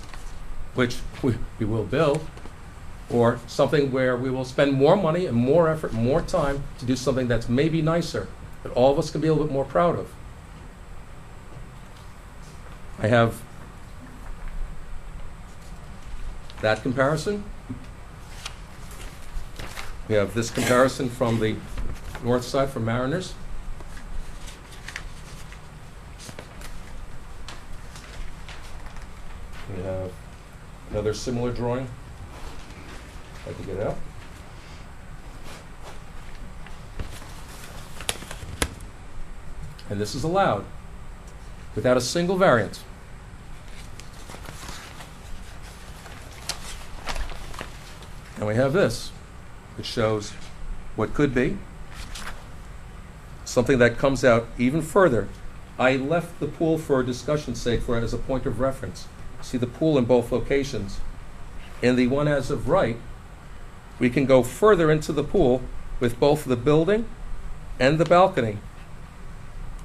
which we will build, or something where we will spend more money and more effort, more time to do something that's maybe nicer, that all of us can be a little bit more proud of. I have that comparison. We have this comparison from the north side from Mariners. We have another similar drawing. If I can get it out. And this is allowed without a single variant. And we have this. It shows what could be, something that comes out even further. I left the pool for discussion's sake as a point of reference. See the pool in both locations. In the one as of right, we can go further into the pool with both the building and the balcony,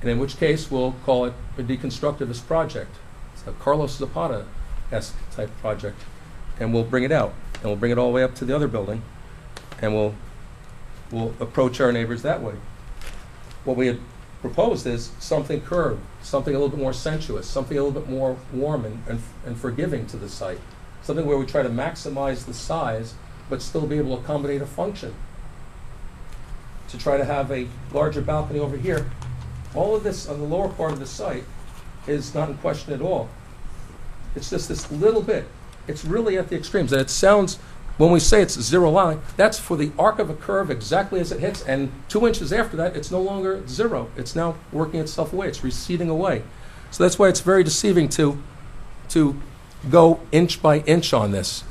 and in which case we'll call it a deconstructivist project. It's a Carlos Zapata-esque type project, and we'll bring it out, and we'll bring it all the way up to the other building, and we'll approach our neighbors that way. What we had proposed is something curved, something a little bit more sensuous, something a little bit more warm and forgiving to the site, something where we try to maximize the size but still be able to accommodate a function. To try to have a larger balcony over here. All of this on the lower part of the site is not in question at all. It's just this little bit. It's really at the extremes. And it sounds, when we say it's zero line, that's for the arc of a curve exactly as it hits, and 2 inches after that, it's no longer zero. It's now working itself away. It's receding away. So that's why it's very deceiving to go inch by inch on this.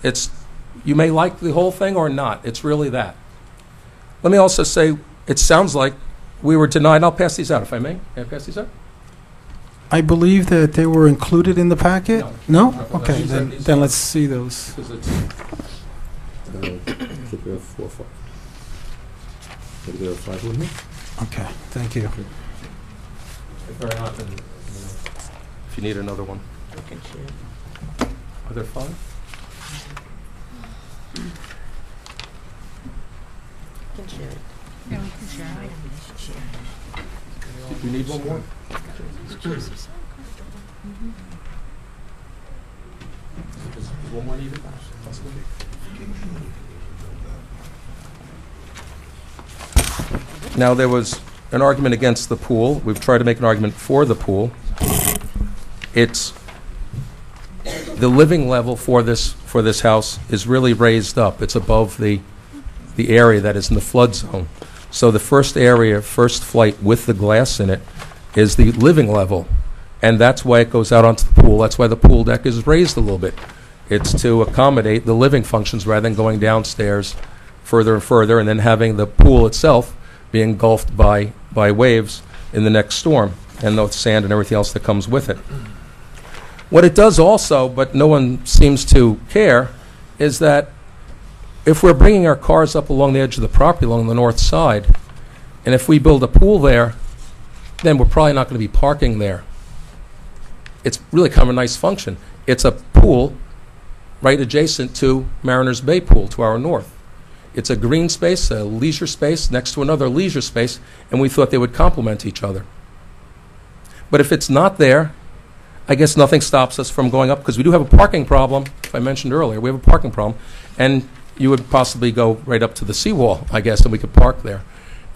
You may like the whole thing or not. It's really that. Let me also say, it sounds like we were denied. I'll pass these out, if I may. May I pass these out? I believe that they were included in the packet? No? No? Okay, These are- then let's see those. Because it's, should we have 4 or 5? Maybe there are 5 of them here? Okay, thank you. If they're not, then, if you need another one. You can share. Are there 5? You can share it. Do you need one more? Is one more needed? Possibly? Now, there was an argument against the pool. We've tried to make an argument for the pool. It's the living level for this house is really raised up. It's above the area that is in the flood zone. So the first area, first flight with the glass in it, is the living level. And that's why it goes out onto the pool. That's why the pool deck is raised a little bit. It's to accommodate the living functions rather than going downstairs further and further and then having the pool itself be engulfed by waves in the next storm and the sand and everything else that comes with it. What it does also, but no one seems to care, is that if we're bringing our cars up along the edge of the property along the north side, and if we build a pool there, then we're probably not going to be parking there. It's really kind of a nice function. It's a pool right adjacent to Mariners Bay Pool to our north. It's a green space, a leisure space next to another leisure space, and we thought they would complement each other. But if it's not there, I guess nothing stops us from going up, because we do have a parking problem, if I mentioned earlier. We have a parking problem, and you would possibly go right up to the seawall, I guess, and we could park there.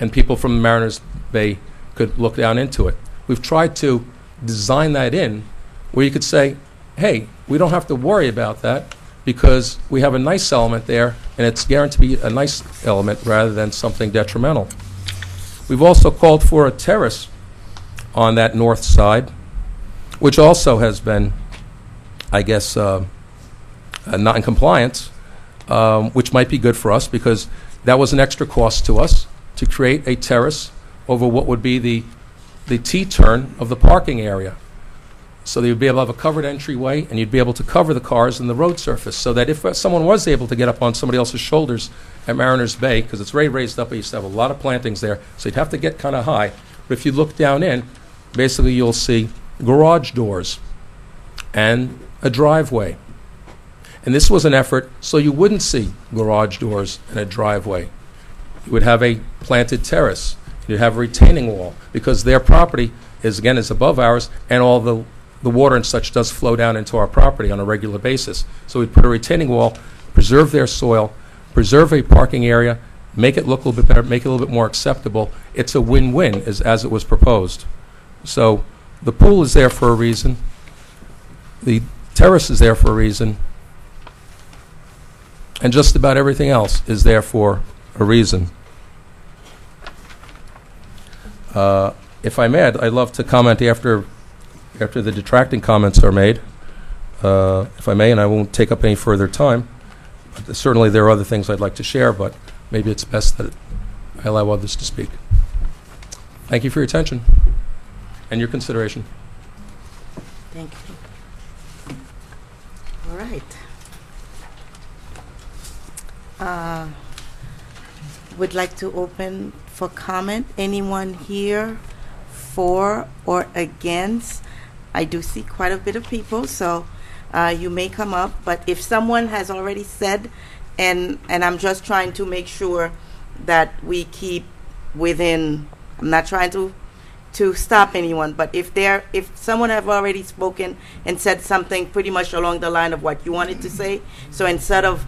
And people from Mariners Bay could look down into it. We've tried to design that in where you could say, hey, we don't have to worry about that because we have a nice element there, and it's guaranteed to be a nice element rather than something detrimental. We've also called for a terrace on that north side, which also has been, I guess, not in compliance, which might be good for us because that was an extra cost to us to create a terrace over what would be the T-turn of the parking area. So that you'd be able to have a covered entryway, and you'd be able to cover the cars and the road surface, so that if someone was able to get up on somebody else's shoulders at Mariners Bay, because it's very raised up, we used to have a lot of plantings there, so you'd have to get kind of high. But if you look down in, basically you'll see garage doors and a driveway. And this was an effort so you wouldn't see garage doors and a driveway. You would have a planted terrace. You'd have a retaining wall, because their property is above ours, and all the water and such does flow down into our property on a regular basis. So we put a retaining wall, preserve their soil, preserve a parking area, make it look a little bit better, make it a little bit more acceptable. It's a win-win as it was proposed. So the pool is there for a reason. The terrace is there for a reason. And just about everything else is there for a reason. If I may, I'd love to comment after the detracting comments are made, if I may, and I won't take up any further time. Certainly there are other things I'd like to share, but maybe it's best that I allow others to speak. Thank you for your attention and your consideration. Thank you. All right. Would like to open for comment. Anyone here for or against? I do see quite a bit of people, so you may come up. But if someone has already said, and I'm just trying to make sure that we keep within, I'm not trying to stop anyone, but if someone have already spoken and said something pretty much along the line of what you wanted to say, so instead of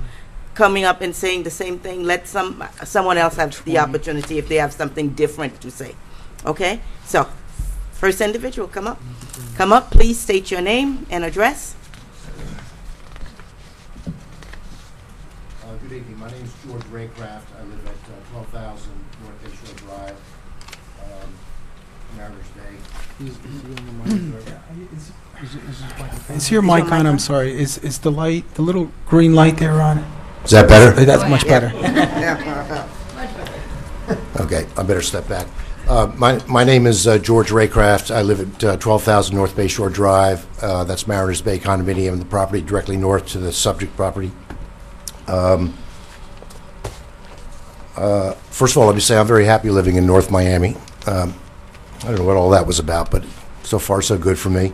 coming up and saying the same thing, let someone else have the opportunity if they have something different to say. Okay? So, first individual, come up. Come up, please state your name and address. Good evening. My name is George Raycraft. I live at 12,000 North Bayshore Drive, Mariners Bay. Is your mic on? I'm sorry. Is the light, the little green light there on? Is that better? That's much better. Okay, I better step back. My name is George Raycraft. I live at 12,000 North Bayshore Drive. That's Mariners Bay condominium, the property directly north to the subject property. First of all, let me say I'm very happy living in North Miami. I don't know what all that was about, but so far so good for me.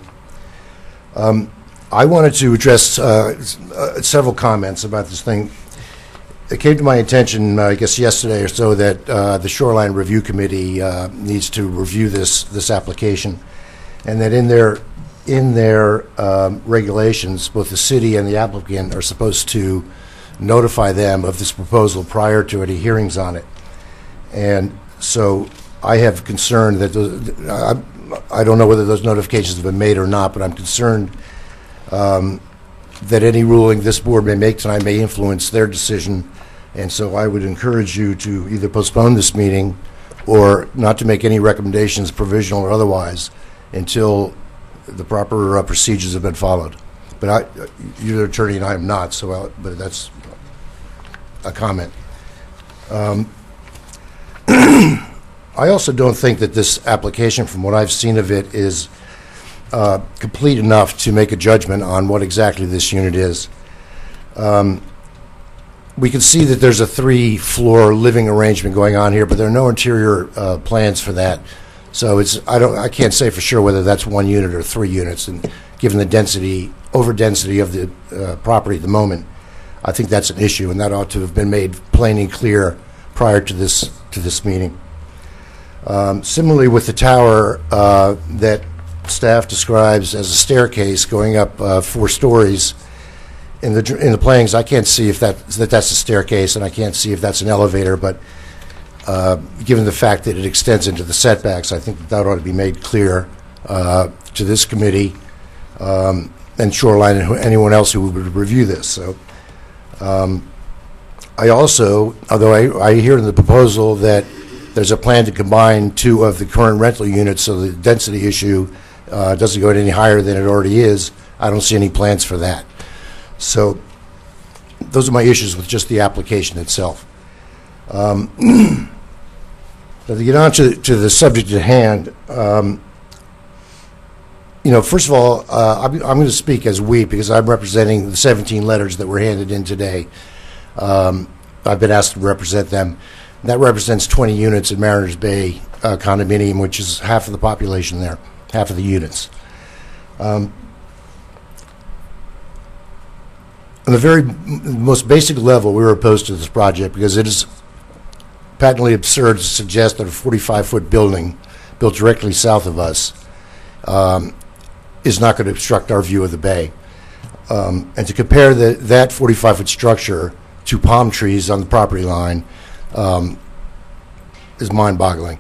I wanted to address several comments about this thing. It came to my attention, I guess yesterday or so, that the Shoreline Review Committee needs to review this application, and that in their regulations, both the city and the applicant are supposed to notify them of this proposal prior to any hearings on it. And so I have concern that I don't know whether those notifications have been made or not, but I'm concerned that any ruling this board may make tonight may influence their decision. And so I would encourage you to either postpone this meeting or not to make any recommendations, provisional or otherwise, until the proper procedures have been followed. But you're the attorney and I am not, so but that's a comment. I also don't think that this application, from what I've seen of it, is complete enough to make a judgment on what exactly this unit is. We can see that there's a 3-floor living arrangement going on here, but there are no interior plans for that. So I can't say for sure whether that's 1 unit or 3 units. And given the over-density of the property at the moment, I think that's an issue, and that ought to have been made plain and clear prior to this meeting. Similarly, with the tower that staff describes as a staircase going up 4 stories, in the plans, I can't see if that's a staircase, and I can't see if that's an elevator. But given the fact that it extends into the setbacks, I think that ought to be made clear to this committee and Shoreline and anyone else who would review this. So, I also, although I hear in the proposal that there's a plan to combine 2 of the current rental units, so the density issue doesn't go any higher than it already is. I don't see any plans for that. So those are my issues with just the application itself. Now to get on to the subject at hand, first of all, I'm going to speak as we, because I'm representing the 17 letters that were handed in today. I've been asked to represent them. That represents 20 units in Mariners Bay condominium, which is half of the population there, half of the units. On the very most basic level, we were opposed to this project because it is patently absurd to suggest that a 45-foot building built directly south of us is not going to obstruct our view of the bay. And to compare that 45-foot structure to palm trees on the property line is mind-boggling.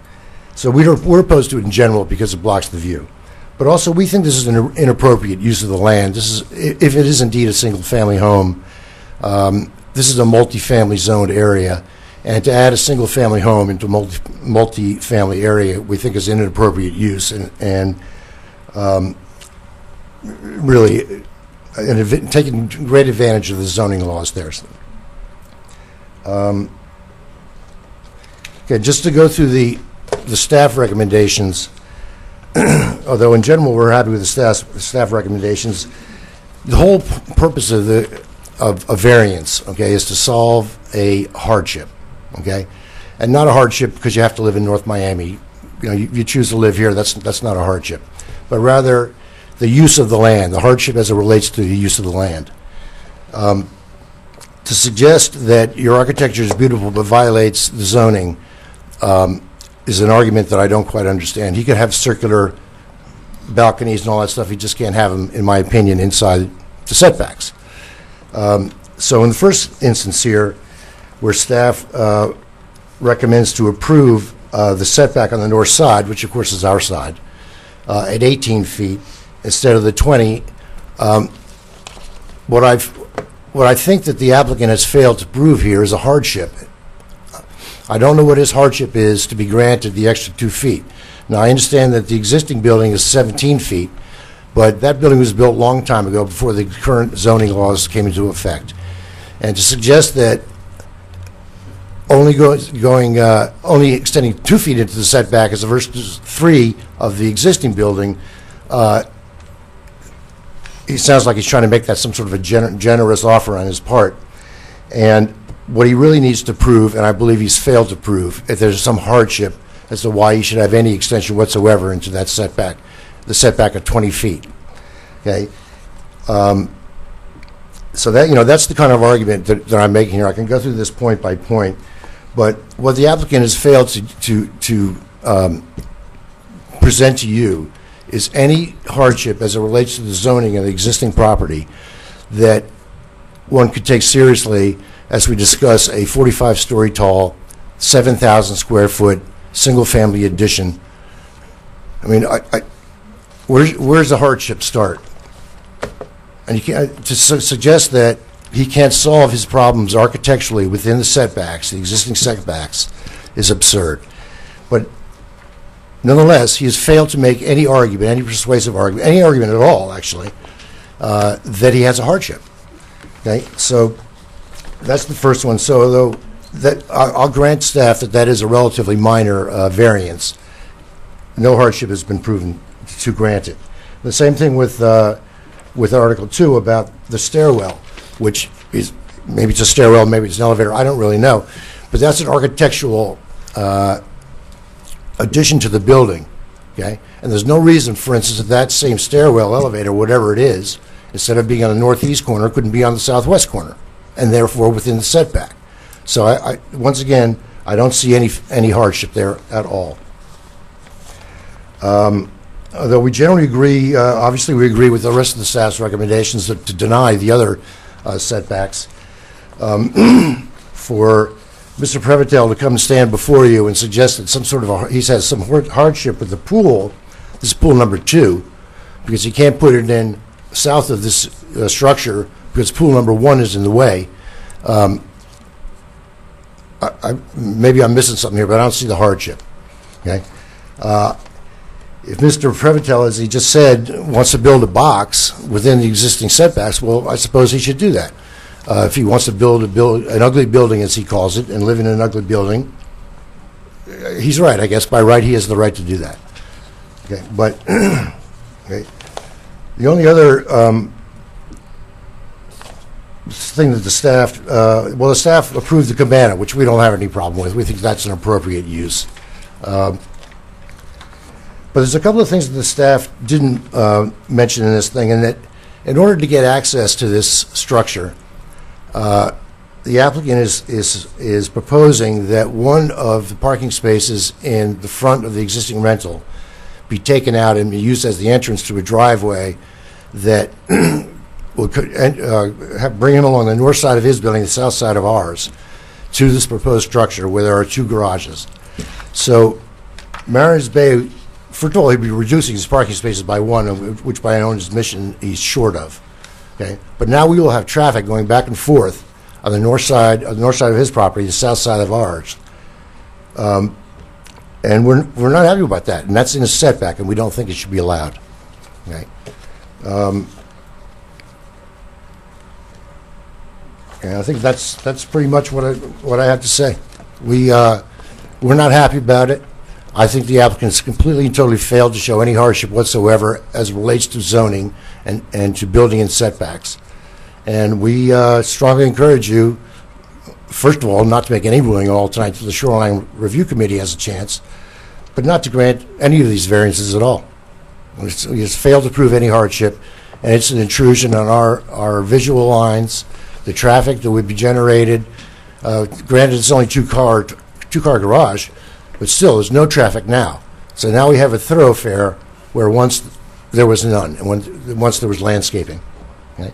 So we're opposed to it in general because it blocks the view. But also, we think this is an inappropriate use of the land. This is, if it is indeed a single-family home, this is a multi-family zoned area, and to add a single-family home into multi-family area, we think is an inappropriate use, and really taking great advantage of the zoning laws there. Okay, just to go through the staff recommendations, although in general we're happy with the staff recommendations, the whole purpose of a variance, okay, is to solve a hardship, okay, and not a hardship because you have to live in North Miami. You know, you choose to live here. That's not a hardship, but rather the use of the land, the hardship as it relates to the use of the land. To suggest that your architecture is beautiful but violates the zoning is an argument that I don't quite understand. He could have circular balconies and all that stuff. He just can't have them, in my opinion, inside the setbacks. So in the first instance here, where staff recommends to approve the setback on the north side, which of course is our side, at 18 feet instead of the 20, what I think that the applicant has failed to prove here is a hardship. I don't know what his hardship is to be granted the extra 2 feet. Now, I understand that the existing building is 17 feet, but that building was built a long time ago before the current zoning laws came into effect. And to suggest that only only extending 2 feet into the setback as versus 3 of the existing building, he sounds like he's trying to make that some sort of a generous offer on his part. And what he really needs to prove, and I believe he's failed to prove, if there's some hardship as to why he should have any extension whatsoever into that setback, the setback of 20 feet. Okay. So that, that's the kind of argument that I'm making here. I can go through this point by point, but what the applicant has failed to present to you is any hardship as it relates to the zoning of the existing property that one could take seriously as we discuss a 45-story tall, 7,000 square foot, single-family addition. I mean, where's the hardship start? And you can't, to suggest that he can't solve his problems architecturally within the setbacks, the existing setbacks, is absurd. But nonetheless, he has failed to make any argument, any persuasive argument, any argument at all, actually, that he has a hardship. Okay, so that's the first one. So although I'll grant staff that is a relatively minor variance, no hardship has been proven to grant it. The same thing with Article 2 about the stairwell, which is, maybe it's a stairwell, maybe it's an elevator, I don't really know. But that's an architectural addition to the building, okay? And there's no reason, for instance, that same stairwell, elevator, whatever it is, instead of being on the northeast corner, couldn't be on the southwest corner, and therefore within the setback. So I once again, I don't see any hardship there at all. Although we generally agree, obviously we agree with the rest of the staff's recommendations to deny the other setbacks. For Mr. Previtel to come and stand before you and suggest that some sort of he has some hardship with the pool, this is pool number 2, because he can't put it in south of this structure because pool number 1 is in the way. Maybe I'm missing something here, but I don't see the hardship. Okay. If Mr. Previtel, as he just said, wants to build a box within the existing setbacks, well, I suppose he should do that. If he wants to build an ugly building, as he calls it, and live in an ugly building, he's right. I guess by right he has the right to do that. Okay, but okay. The only other thing that the staff, the staff approved the cabana, which we don't have any problem with. We think that's an appropriate use. But there's a couple of things that the staff didn't mention in this thing, and that in order to get access to this structure, the applicant is proposing that one of the parking spaces in the front of the existing rental be taken out and be used as the entrance to a driveway that will bring him along the north side of his building, the south side of ours, to this proposed structure where there are 2 garages. So Mariners Bay, first of all, he'd be reducing his parking spaces by 1, which by own admission he's short of. Okay, but now we will have traffic going back and forth on the north side of his property, the south side of ours, and we're not happy about that. And that's in a setback, and we don't think it should be allowed. Okay. And I think that's pretty much what I have to say. We We're not happy about it. I think the applicant's completely and totally failed to show any hardship whatsoever as it relates to zoning and to building and setbacks. And we strongly encourage you, first of all, not to make any ruling at all tonight until the Shoreline Review Committee has a chance, but not to grant any of these variances at all. We just failed to prove any hardship, and it's an intrusion on our visual lines, the traffic that would be generated. Granted, it's only two-car garage, but still, there's no traffic now. So now we have a thoroughfare where once there was none, and once there was landscaping. Okay?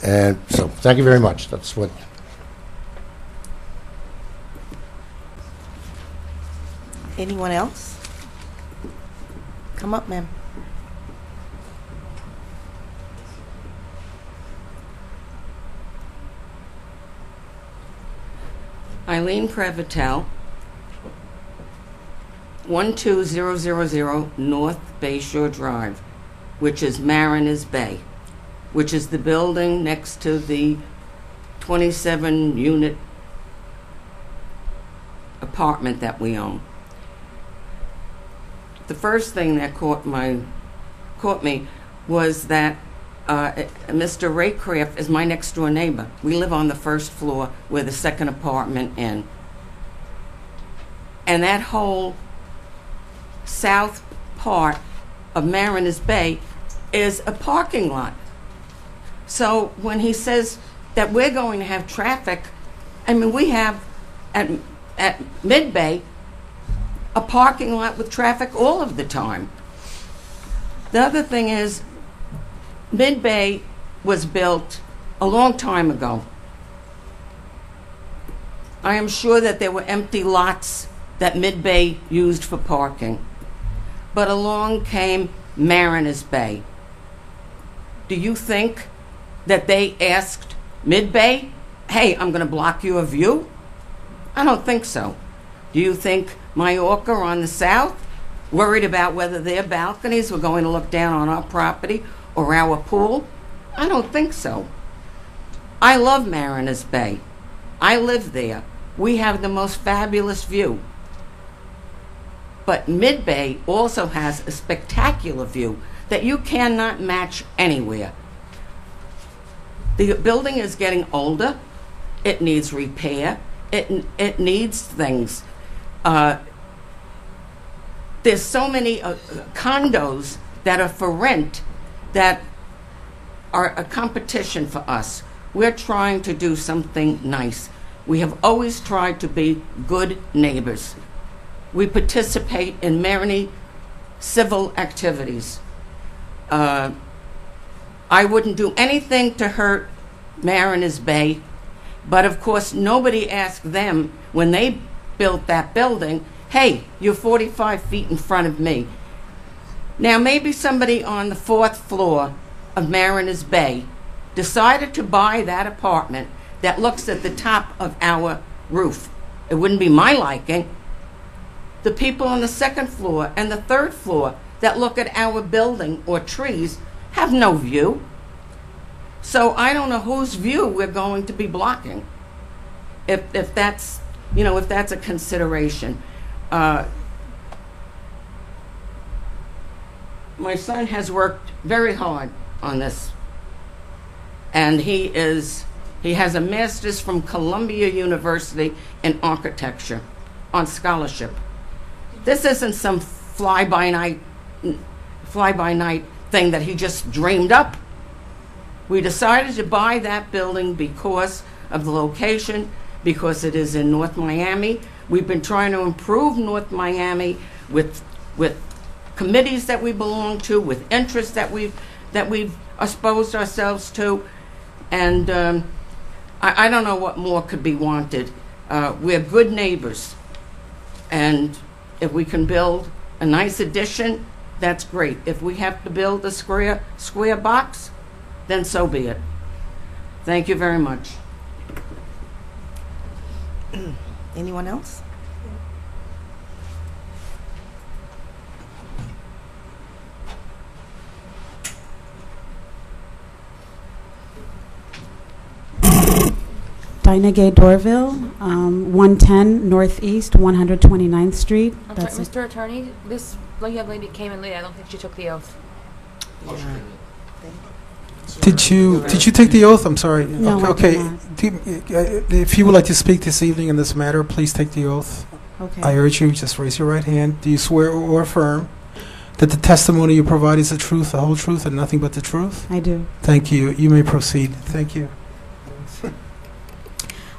And so, thank you very much. That's what. Anyone else? Come up, ma'am. Eileen Previtel, 12000 North Bayshore Drive, which is Mariners Bay, which is the building next to the 27-unit apartment that we own. The first thing that caught me was that Mr. Raycraft is my next door neighbor. We live on the first floor. We're the second apartment in. And that whole south part of Mariners Bay is a parking lot. So when he says that we're going to have traffic, I mean, we have at Mid-Bay a parking lot with traffic all of the time. The other thing is, Mid-Bay was built a long time ago. I am sure that there were empty lots that Mid-Bay used for parking. But along came Mariners Bay. Do you think that they asked Mid-Bay, hey, I'm going to block your view? I don't think so. Do you think Mallorca on the south worried about whether their balconies were going to look down on our property or our pool? I don't think so. I love Mariners Bay. I live there. We have the most fabulous view. But Mid-Bay also has a spectacular view that you cannot match anywhere. The building is getting older. It needs repair. It needs things. There's so many condos that are for rent that are a competition for us. We're trying to do something nice. We have always tried to be good neighbors. We participate in many civil activities. I wouldn't do anything to hurt Mariners Bay, but of course nobody asked them when they built that building, hey, you're 45 feet in front of me. Now maybe somebody on the 4th floor of Mariners Bay decided to buy that apartment that looks at the top of our roof. It wouldn't be my liking. The people on the 2nd floor and the 3rd floor that look at our building or trees have no view. So I don't know whose view we're going to be blocking. If that's, if that's a consideration. My son has worked very hard on this, and he has a master's from Columbia University in architecture on scholarship. This isn't some fly-by-night thing that he just dreamed up. We decided to buy that building because of the location, because it is in North Miami. We've been trying to improve North Miami with committees that we belong to, with interests that we've exposed ourselves to, and I don't know what more could be wanted. We're good neighbors, and if we can build a nice addition, that's great. If we have to build a square box, then so be it. Thank you very much. Anyone else? Tina Gay Dorville, 110 Northeast 129th Street. I'm That's sorry, it. Mr. Attorney, this young lady came in late. I don't think she took the oath. Yeah. Did you take the oath? I'm sorry. No, Okay. I did If you would like to speak this evening in this matter, please take the oath. Okay. I urge you, just raise your right hand. Do you swear or affirm that the testimony you provide is the truth, the whole truth, and nothing but the truth? I do. Thank you. You may proceed. Thank you.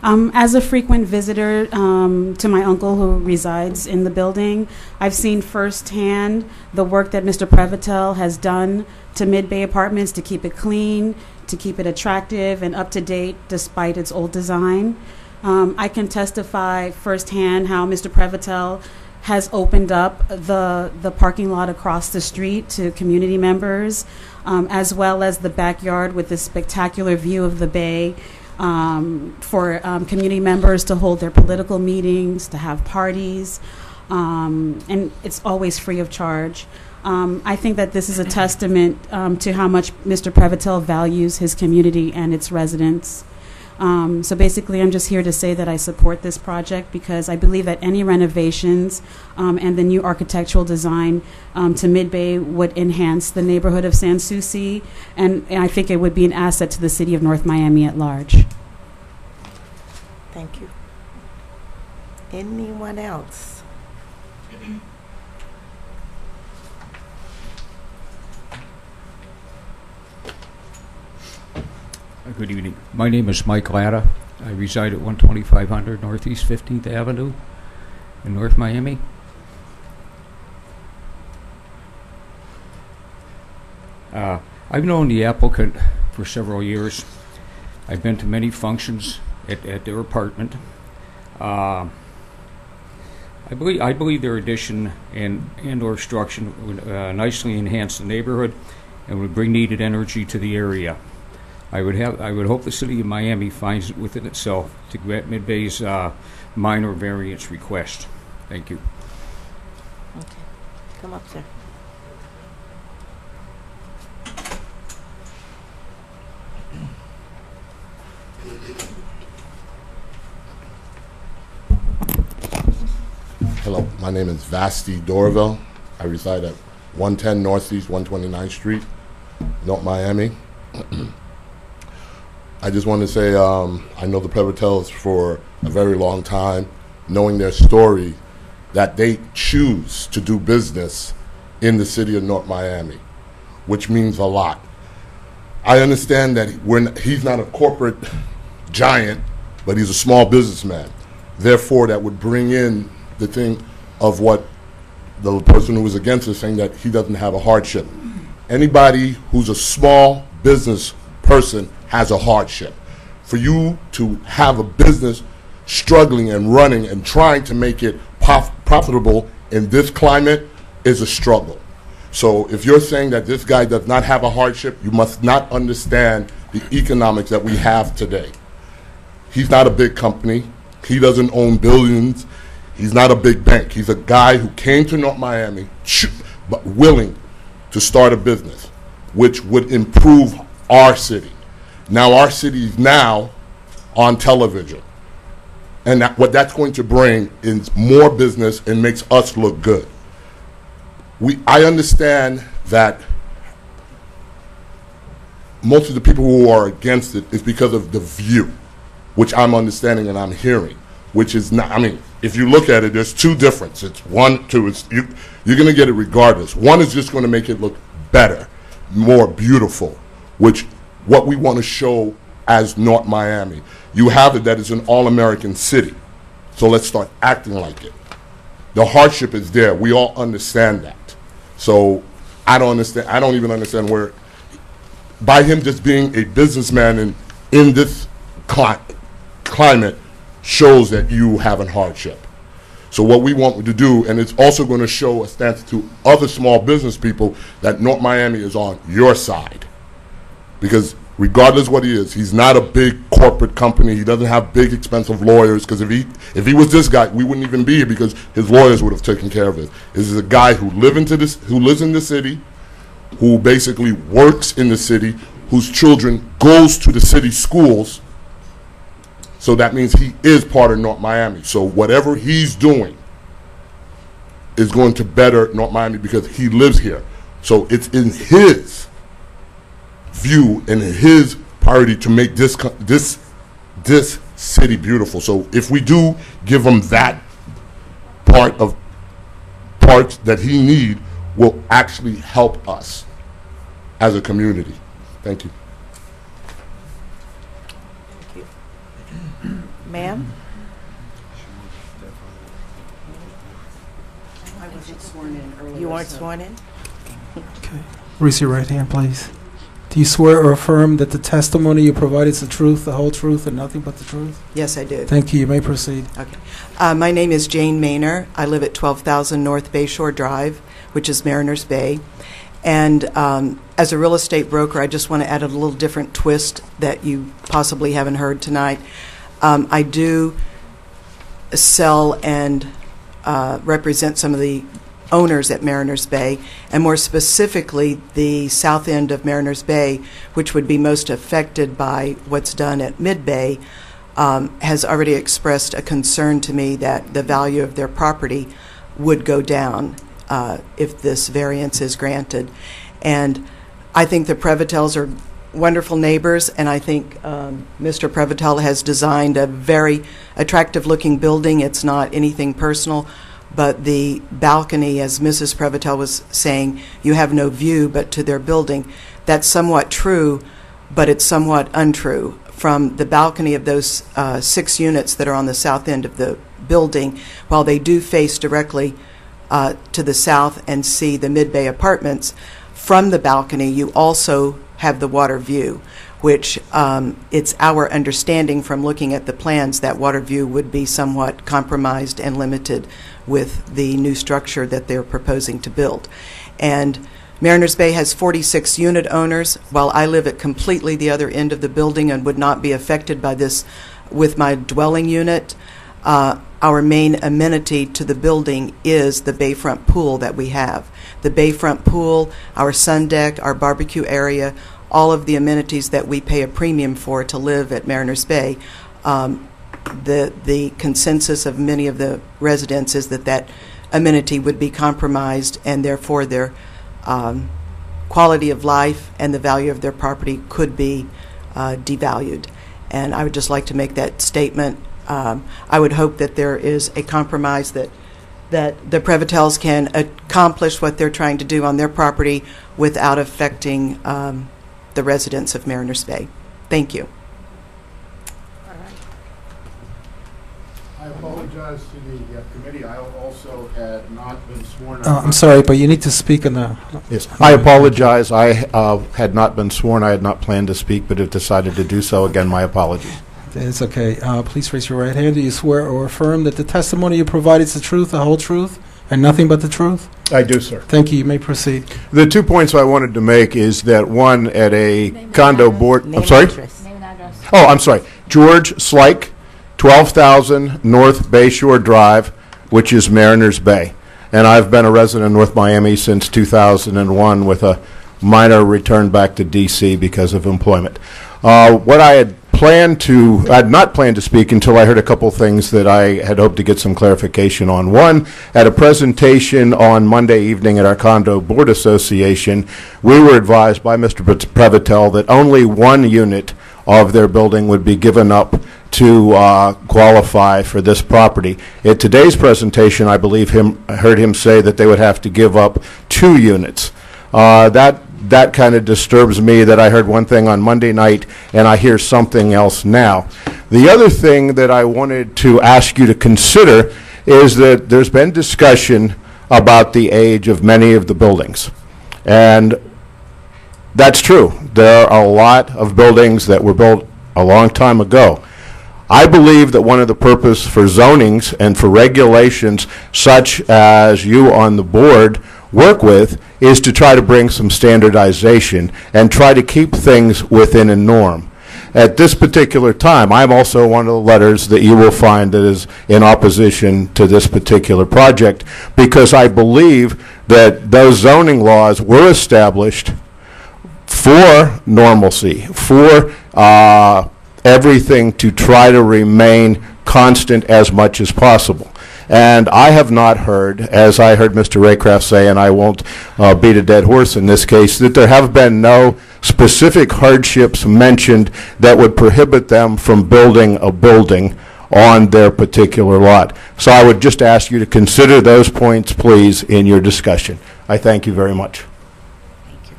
As a frequent visitor to my uncle who resides in the building, I've seen firsthand the work that Mr. Previtel has done to Mid-Bay Apartments to keep it clean, to keep it attractive and up to date despite its old design. I can testify firsthand how Mr. Previtel has opened up the parking lot across the street to community members, as well as the backyard with this spectacular view of the bay. For community members to hold their political meetings, to have parties, and it's always free of charge. I think that this is a testament to how much Mr. Previtel values his community and its residents. So basically, I'm just here to say that I support this project because I believe that any renovations and the new architectural design to Mid-Bay would enhance the neighborhood of Sans Souci, and I think it would be an asset to the city of North Miami at large. Thank you. Anyone else? Good evening. My name is Mike Latta. I reside at 12500 Northeast 15th Avenue in North Miami. I've known the applicant for several years. I've been to many functions at their apartment. I believe their addition and or structure would nicely enhance the neighborhood and would bring needed energy to the area. I would hope the city of Miami finds it within itself to grant Mid-Bay's minor variance request. Thank you. Okay. Come up, sir. Hello, my name is Vasti Dorville. I reside at 110 Northeast 129th Street, North Miami. I just want to say I know the Previtels for a very long time, knowing their story, that they choose to do business in the city of North Miami, which means a lot. I understand that he's not a corporate giant, but he's a small businessman. Therefore, that would bring in the thing of what the person who was against is saying, that he doesn't have a hardship. Anybody who's a small business person has a hardship. For you to have a business struggling and running and trying to make it profitable in this climate is a struggle. So if you're saying that this guy does not have a hardship, you must not understand the economics that we have today. He's not a big company. He doesn't own billions. He's not a big bank. He's a guy who came to North Miami but willing to start a business, which would improve our city. Now our city is now on television. And what that's going to bring is more business and makes us look good. I understand that most of the people who are against it is because of the view, which I'm understanding and I'm hearing, which is not, I mean, if you look at it, there's two differences. It's one, two, you're going to get it regardless. One is just going to make it look better, more beautiful, which what we want to show as North Miami. You have it that it's an all-American city, so let's start acting like it. The hardship is there. We all understand that. So I don't even understand where, by him just being a businessman in this climate, shows that you have a hardship. So what we want to do, and it's also going to show a stance to other small business people, that North Miami is on your side. Because regardless what he is, he's not a big corporate company. He doesn't have big expensive lawyers, because if he was this guy, we wouldn't even be here, because his lawyers would have taken care of it. This is a guy who lives in the city, who basically works in the city, whose children goes to the city schools, So that means he is part of North Miami. So whatever he's doing is going to better North Miami because he lives here. So it's in his view and his priority to make this city beautiful. So if we do give him that parts that he need, will actually help us as a community. Thank you. Thank you. Ma'am? I wasn't sworn in earlier. You weren't sworn in? Okay. Raise your right hand, please. Do you swear or affirm that the testimony you provide is the truth, the whole truth, and nothing but the truth? Yes, I do. Thank you. You may proceed. Okay. My name is Jane Maynor. I live at 12,000 North Bayshore Drive, which is Mariners Bay. And as a real estate broker, I just want to add a little different twist that you possibly haven't heard tonight. I do sell and represent some of the owners at Mariners Bay, and more specifically the south end of Mariners Bay, which would be most affected by what's done at Mid-Bay, has already expressed a concern to me that the value of their property would go down if this variance is granted. And I think the Prevotels are wonderful neighbors, and I think Mr. Prevotel has designed a very attractive looking building. It's not anything personal, but the balcony, as Mrs. Prevotel was saying, you have no view but to their building. That's somewhat true, but it's somewhat untrue. From the balcony of those 6 units that are on the south end of the building, while they do face directly to the south and see the Mid-Bay apartments, from the balcony you also have the water view, which it's our understanding from looking at the plans that water view would be somewhat compromised and limited with the new structure that they're proposing to build. And Mariners Bay has 46 unit owners, while I live at completely the other end of the building and would not be affected by this with my dwelling unit. Our main amenity to the building is the bayfront pool that we have. The bayfront pool, our sun deck, our barbecue area, all of the amenities that we pay a premium for to live at Mariners Bay. The consensus of many of the residents is that that amenity would be compromised, and therefore their quality of life and the value of their property could be devalued. And I would just like to make that statement. I would hope that there is a compromise that the Prevotels can accomplish what they're trying to do on their property without affecting the residents of Mariners Bay. Thank you. I apologize to the committee. I also had not been sworn. I'm sorry, but you need to speak in the... Yes, I apologize. I had not been sworn. I had not planned to speak, but have decided to do so. Again, my apologies. It's okay. Please raise your right hand. Do you swear or affirm that the testimony you provide is the truth, the whole truth, and nothing but the truth? I do, sir. Thank you. You may proceed. The 2 points I wanted to make is that one, at a condo board... I'm sorry? Name and address. Oh, I'm sorry. George Slike, 12,000 North Bayshore Drive, which is Mariners Bay. And I've been a resident of North Miami since 2001 with a minor return back to D.C. because of employment. What I had not planned to speak until I heard a couple things that I had hoped to get some clarification on. One, at a presentation on Monday evening at our Condo Board Association, we were advised by Mr. Prevotel that only 1 unit of their building would be given up to qualify for this property. At today's presentation, I believe heard him say that they would have to give up 2 units. That kind of disturbs me that I heard one thing on Monday night and I hear something else now. The other thing that I wanted to ask you to consider is that there's been discussion about the age of many of the buildings. And that's true. There are a lot of buildings that were built a long time ago. I believe that one of the purpose for zonings and for regulations such as you on the board work with is to try to bring some standardization and try to keep things within a norm. At this particular time, I'm also one of the letters that you will find that is in opposition to this particular project, because I believe that those zoning laws were established for normalcy, for everything to try to remain constant as much as possible. And I have not heard, as I heard Mr. Raycraft say, and I won't beat a dead horse in this case, that there have been no specific hardships mentioned that would prohibit them from building a building on their particular lot. So I would just ask you to consider those points, please, in your discussion. I thank you very much. Thank you.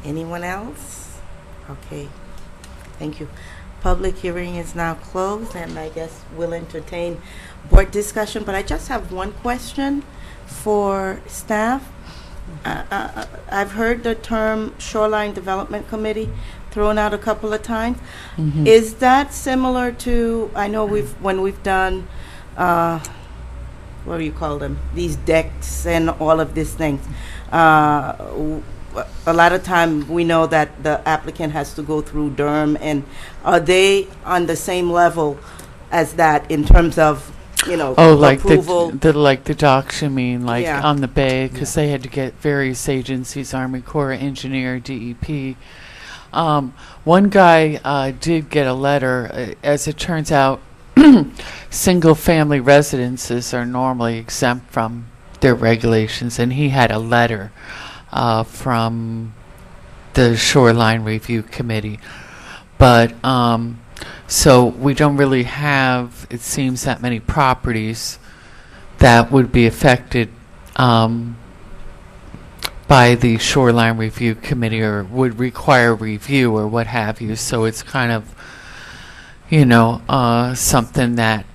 Anyone else? Okay. Thank you. Public hearing is now closed, and I guess we'll entertain board discussion, but I just have one question for staff. I've heard the term Shoreline Development Committee thrown out a couple of times. Mhm. Is that similar to, I know when we've done, what do you call them? These decks and all of these things. A lot of time we know that the applicant has to go through Durham, and are they on the same level as that in terms of, you know, Oh, like approval? the docks, you mean, like Yeah. on the bay, because they had to get various agencies, Army Corps, Engineer, DEP. One guy did get a letter. As it turns out, single-family residences are normally exempt from their regulations, and he had a letter from the Shoreline Review Committee. But so we don't really have, it seems, that many properties that would be affected by the Shoreline Review Committee or would require review or what have you. So it's kind of, you know, something that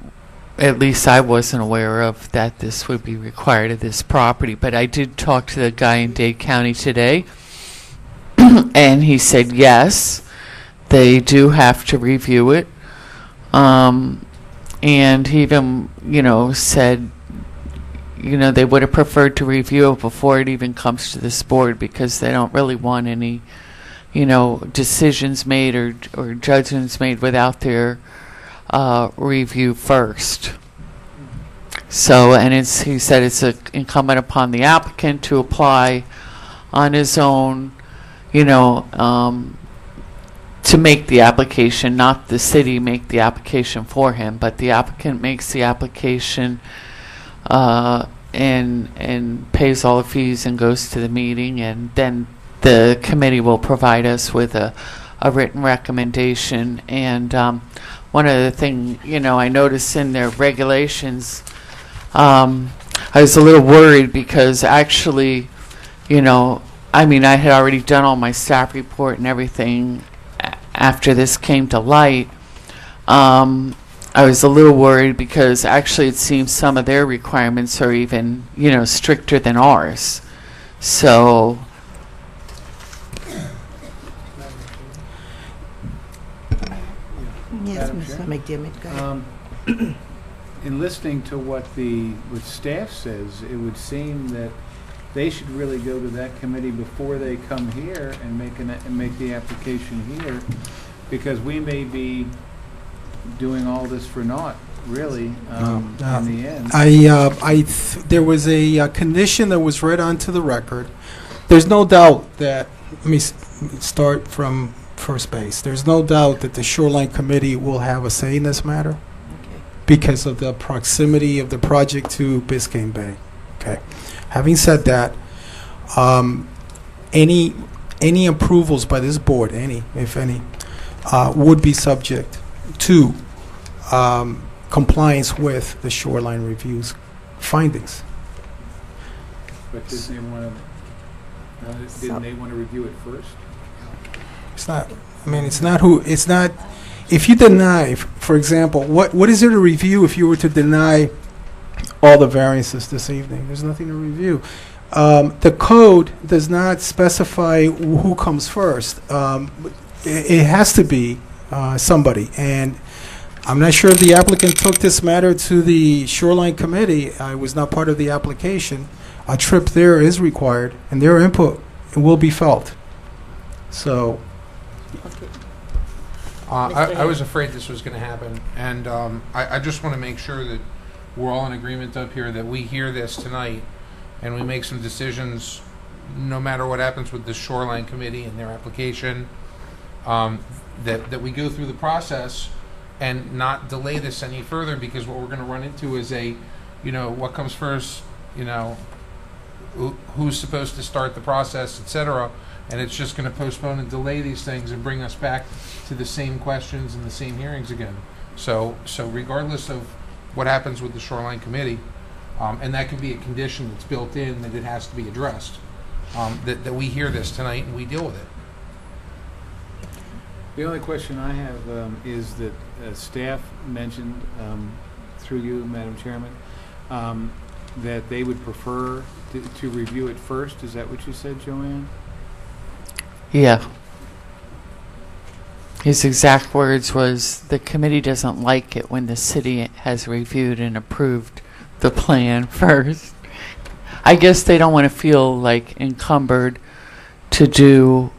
at least I wasn't aware of, that this would be required of this property. But I did talk to the guy in Dade County today, and he said yes, they do have to review it. And he even, you know, said, you know, they would have preferred to review it before it even comes to this board, because they don't really want any, you know, decisions made or judgments made without their review first. So, and he said it's incumbent upon the applicant to apply on his own, you know, to make the application, not the city make the application for him, but the applicant makes the application and pays all the fees and goes to the meeting, and then the committee will provide us with a written recommendation. And one other thing, you know, I noticed in their regulations, I was a little worried because actually, you know, I mean, I had already done all my staff report and everything after this came to light. I was a little worried because actually it seems some of their requirements are even, you know, stricter than ours. So Yes, Mr. McDermott, go ahead. In listening to what staff says, it would seem that they should really go to that committee before they come here and make the application here, because we may be doing all this for naught, really, in the end. There was a condition that was read onto the record. There's no doubt that, let me start from first base. There's no doubt that the Shoreline Committee will have a say in this matter because of the proximity of the project to Biscayne Bay. Okay. Having said that, any approvals by this board, if any, would be subject to compliance with the Shoreline Review's findings. But didn't they want to review it first? It's not, I mean, it's not, if you deny, for example, what is there to review if you were to deny all the variances this evening? There's nothing to review. The code does not specify who comes first. It has to be somebody, and I'm not sure if the applicant took this matter to the Shoreline Committee. I was not part of the application. A trip there is required, and their input will be felt. So, I was afraid this was going to happen, and I just want to make sure that we're all in agreement up here that we hear this tonight and we make some decisions no matter what happens with the Shoreline Committee and their application. that we go through the process and not delay this any further, because what we're going to run into is what comes first, who's supposed to start the process, etc. And it's just going to postpone and delay these things and bring us back to the same questions and the same hearings again. So regardless of what happens with the Shoreline Committee, and that can be a condition that's built in that it has to be addressed, that we hear this tonight and we deal with it. The only question I have is that staff mentioned, through you, Madam Chairman, that they would prefer to review it first. Is that what you said, Joanne? Yeah. His exact words was, the committee doesn't like it when the city has reviewed and approved the plan first. I guess they don't want to feel like encumbered to do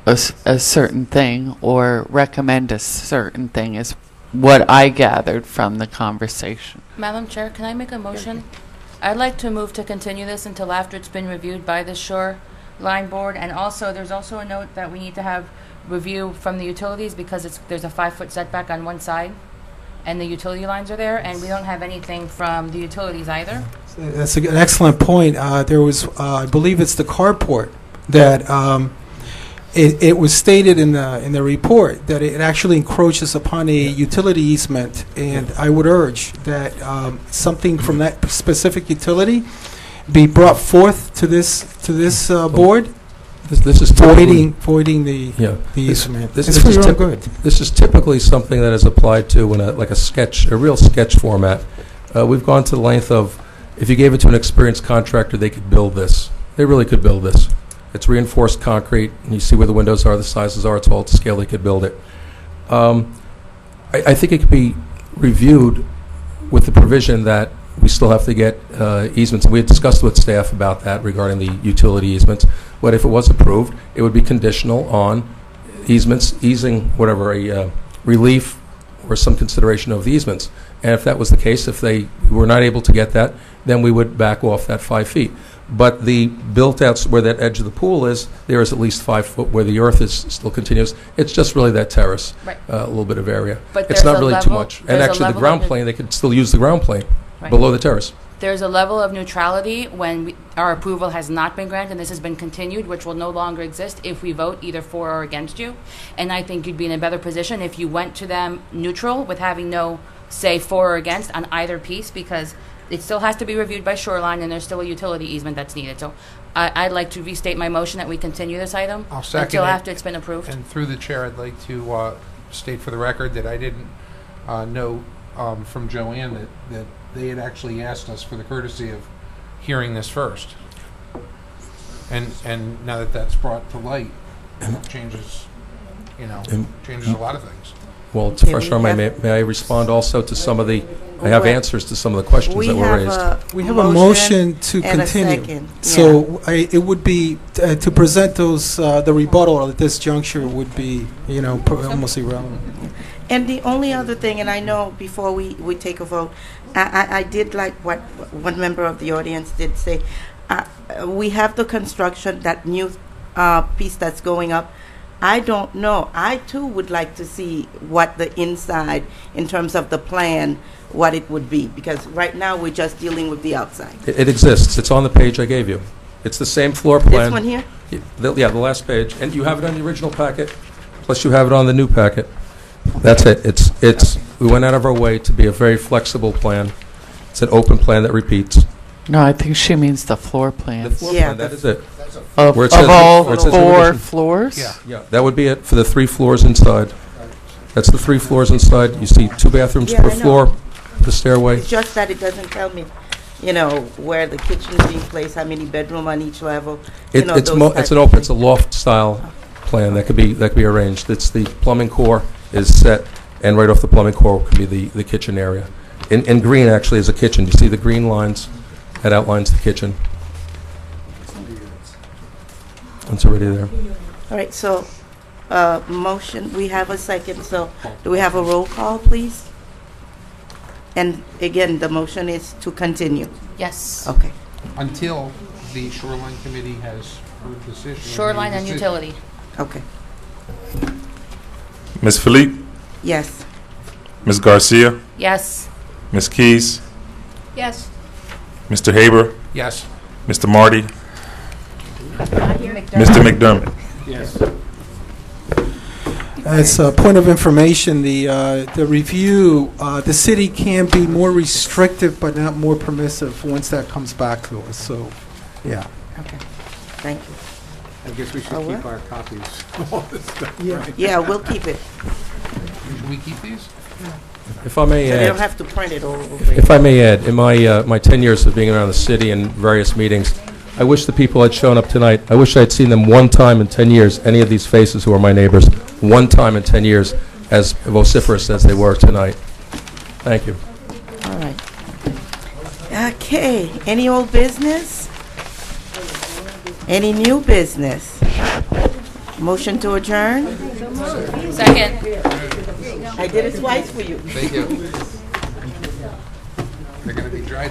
a certain thing or recommend a certain thing, is what I gathered from the conversation. Madam Chair, can I make a motion? I'd like to move to continue this until after it's been reviewed by the Shoreline Board, and also there's also a note that we need to have review from the utilities, because there's a 5-foot setback on one side and the utility lines are there, and we don't have anything from the utilities either. That's an excellent point. There was, I believe it's the carport that it was stated in the report that it actually encroaches upon a utility easement, and I would urge that something from that specific utility be brought forth to this board. This is voiding the easement. This is typically something that is applied to in a real sketch format. We've gone to the length of, if you gave it to an experienced contractor, they could build this. They really could build this. It's reinforced concrete, and you see where the windows are, the sizes are, it's all to scale, they could build it. I think it could be reviewed with the provision that we still have to get easements, and we had discussed with staff about that regarding the utility easements. But if it was approved, it would be conditional on easements, easing whatever, a relief or some consideration of the easements. And if that was the case, if they were not able to get that, then we would back off that 5 feet. But the built-outs where that edge of the pool is, there is at least 5 foot where the earth is still continuous. It's just really that terrace, right. A little bit of area. But it's not really too much. And actually, the ground plane, they could still use the ground plane below the terrace. There's a level of neutrality when our approval has not been granted and this has been continued, which will no longer exist if we vote either for or against you. And I think you'd be in a better position if you went to them neutral with having no say for or against on either piece, because it still has to be reviewed by Shoreline and there's still a utility easement that's needed. So I'd like to restate my motion that we continue this item until after it's been approved. And through the chair, I'd like to state for the record that I didn't know from Joanne that they had actually asked us for the courtesy of hearing this first. And now that that's brought to light, it changes a lot of things. Well, to fresh our mind, may I respond also to some of the, I have answers to some of the questions that were raised. We have a motion to continue. So it would be, to present those, the rebuttal at this juncture would be, almost irrelevant. And the only other thing, and I know before we take a vote, I did like what one member of the audience did say. We have the construction, that new piece that's going up. I don't know. I too would like to see what the inside, in terms of the plan, what it would be, because right now we're just dealing with the outside. It exists. It's on the page I gave you. It's the same floor plan. This one here? Yeah, the last page. And you have it on the original packet, plus you have it on the new packet. That's it. We went out of our way to be a very flexible plan. It's an open plan that repeats. No, I think she means the floor plan. The floor plan, that is it. Of all 4 floors? Yeah, that would be it for the 3 floors inside. That's the 3 floors inside. You see 2 bathrooms per floor, the stairway. It's just that it doesn't tell me, where the kitchen is being placed, how many bedroom on each level. It's a loft style plan that could be arranged. It's the plumbing core is set, and right off the plumbing core could be the kitchen area. In green actually is a kitchen. You see the green lines? That outlines the kitchen. It's already there. All right, so motion, we have a second, so do we have a roll call, please? And again, the motion is to continue. Yes. Okay. Until the Shoreline Committee has heard the decision. Shoreline and utility. Okay. Ms. Philippe, Yes. Ms. Garcia, Yes. Ms. Keys, Yes. Mr. Haber, Yes. Mr. Marty, Mr. McDermott. Yes. As a point of information, the review, the city can be more restrictive but not more permissive once that comes back to us, so, yeah. Okay. Thank you. I guess we should Oh, keep what? our copies of all this stuff. Yeah. right? Yeah, we'll keep it. Should we keep these? If I may So they don't add, have to print it all over. if I may add, in my 10 years of being around the city and various meetings, I wish the people had shown up tonight, I wish I'd seen them one time in 10 years, any of these faces who are my neighbors, one time in 10 years, as vociferous as they were tonight. Thank you. All right. Okay, any old business? Any new business? Motion to adjourn? Second. I did it twice for you. Thank you. They're going to be dry.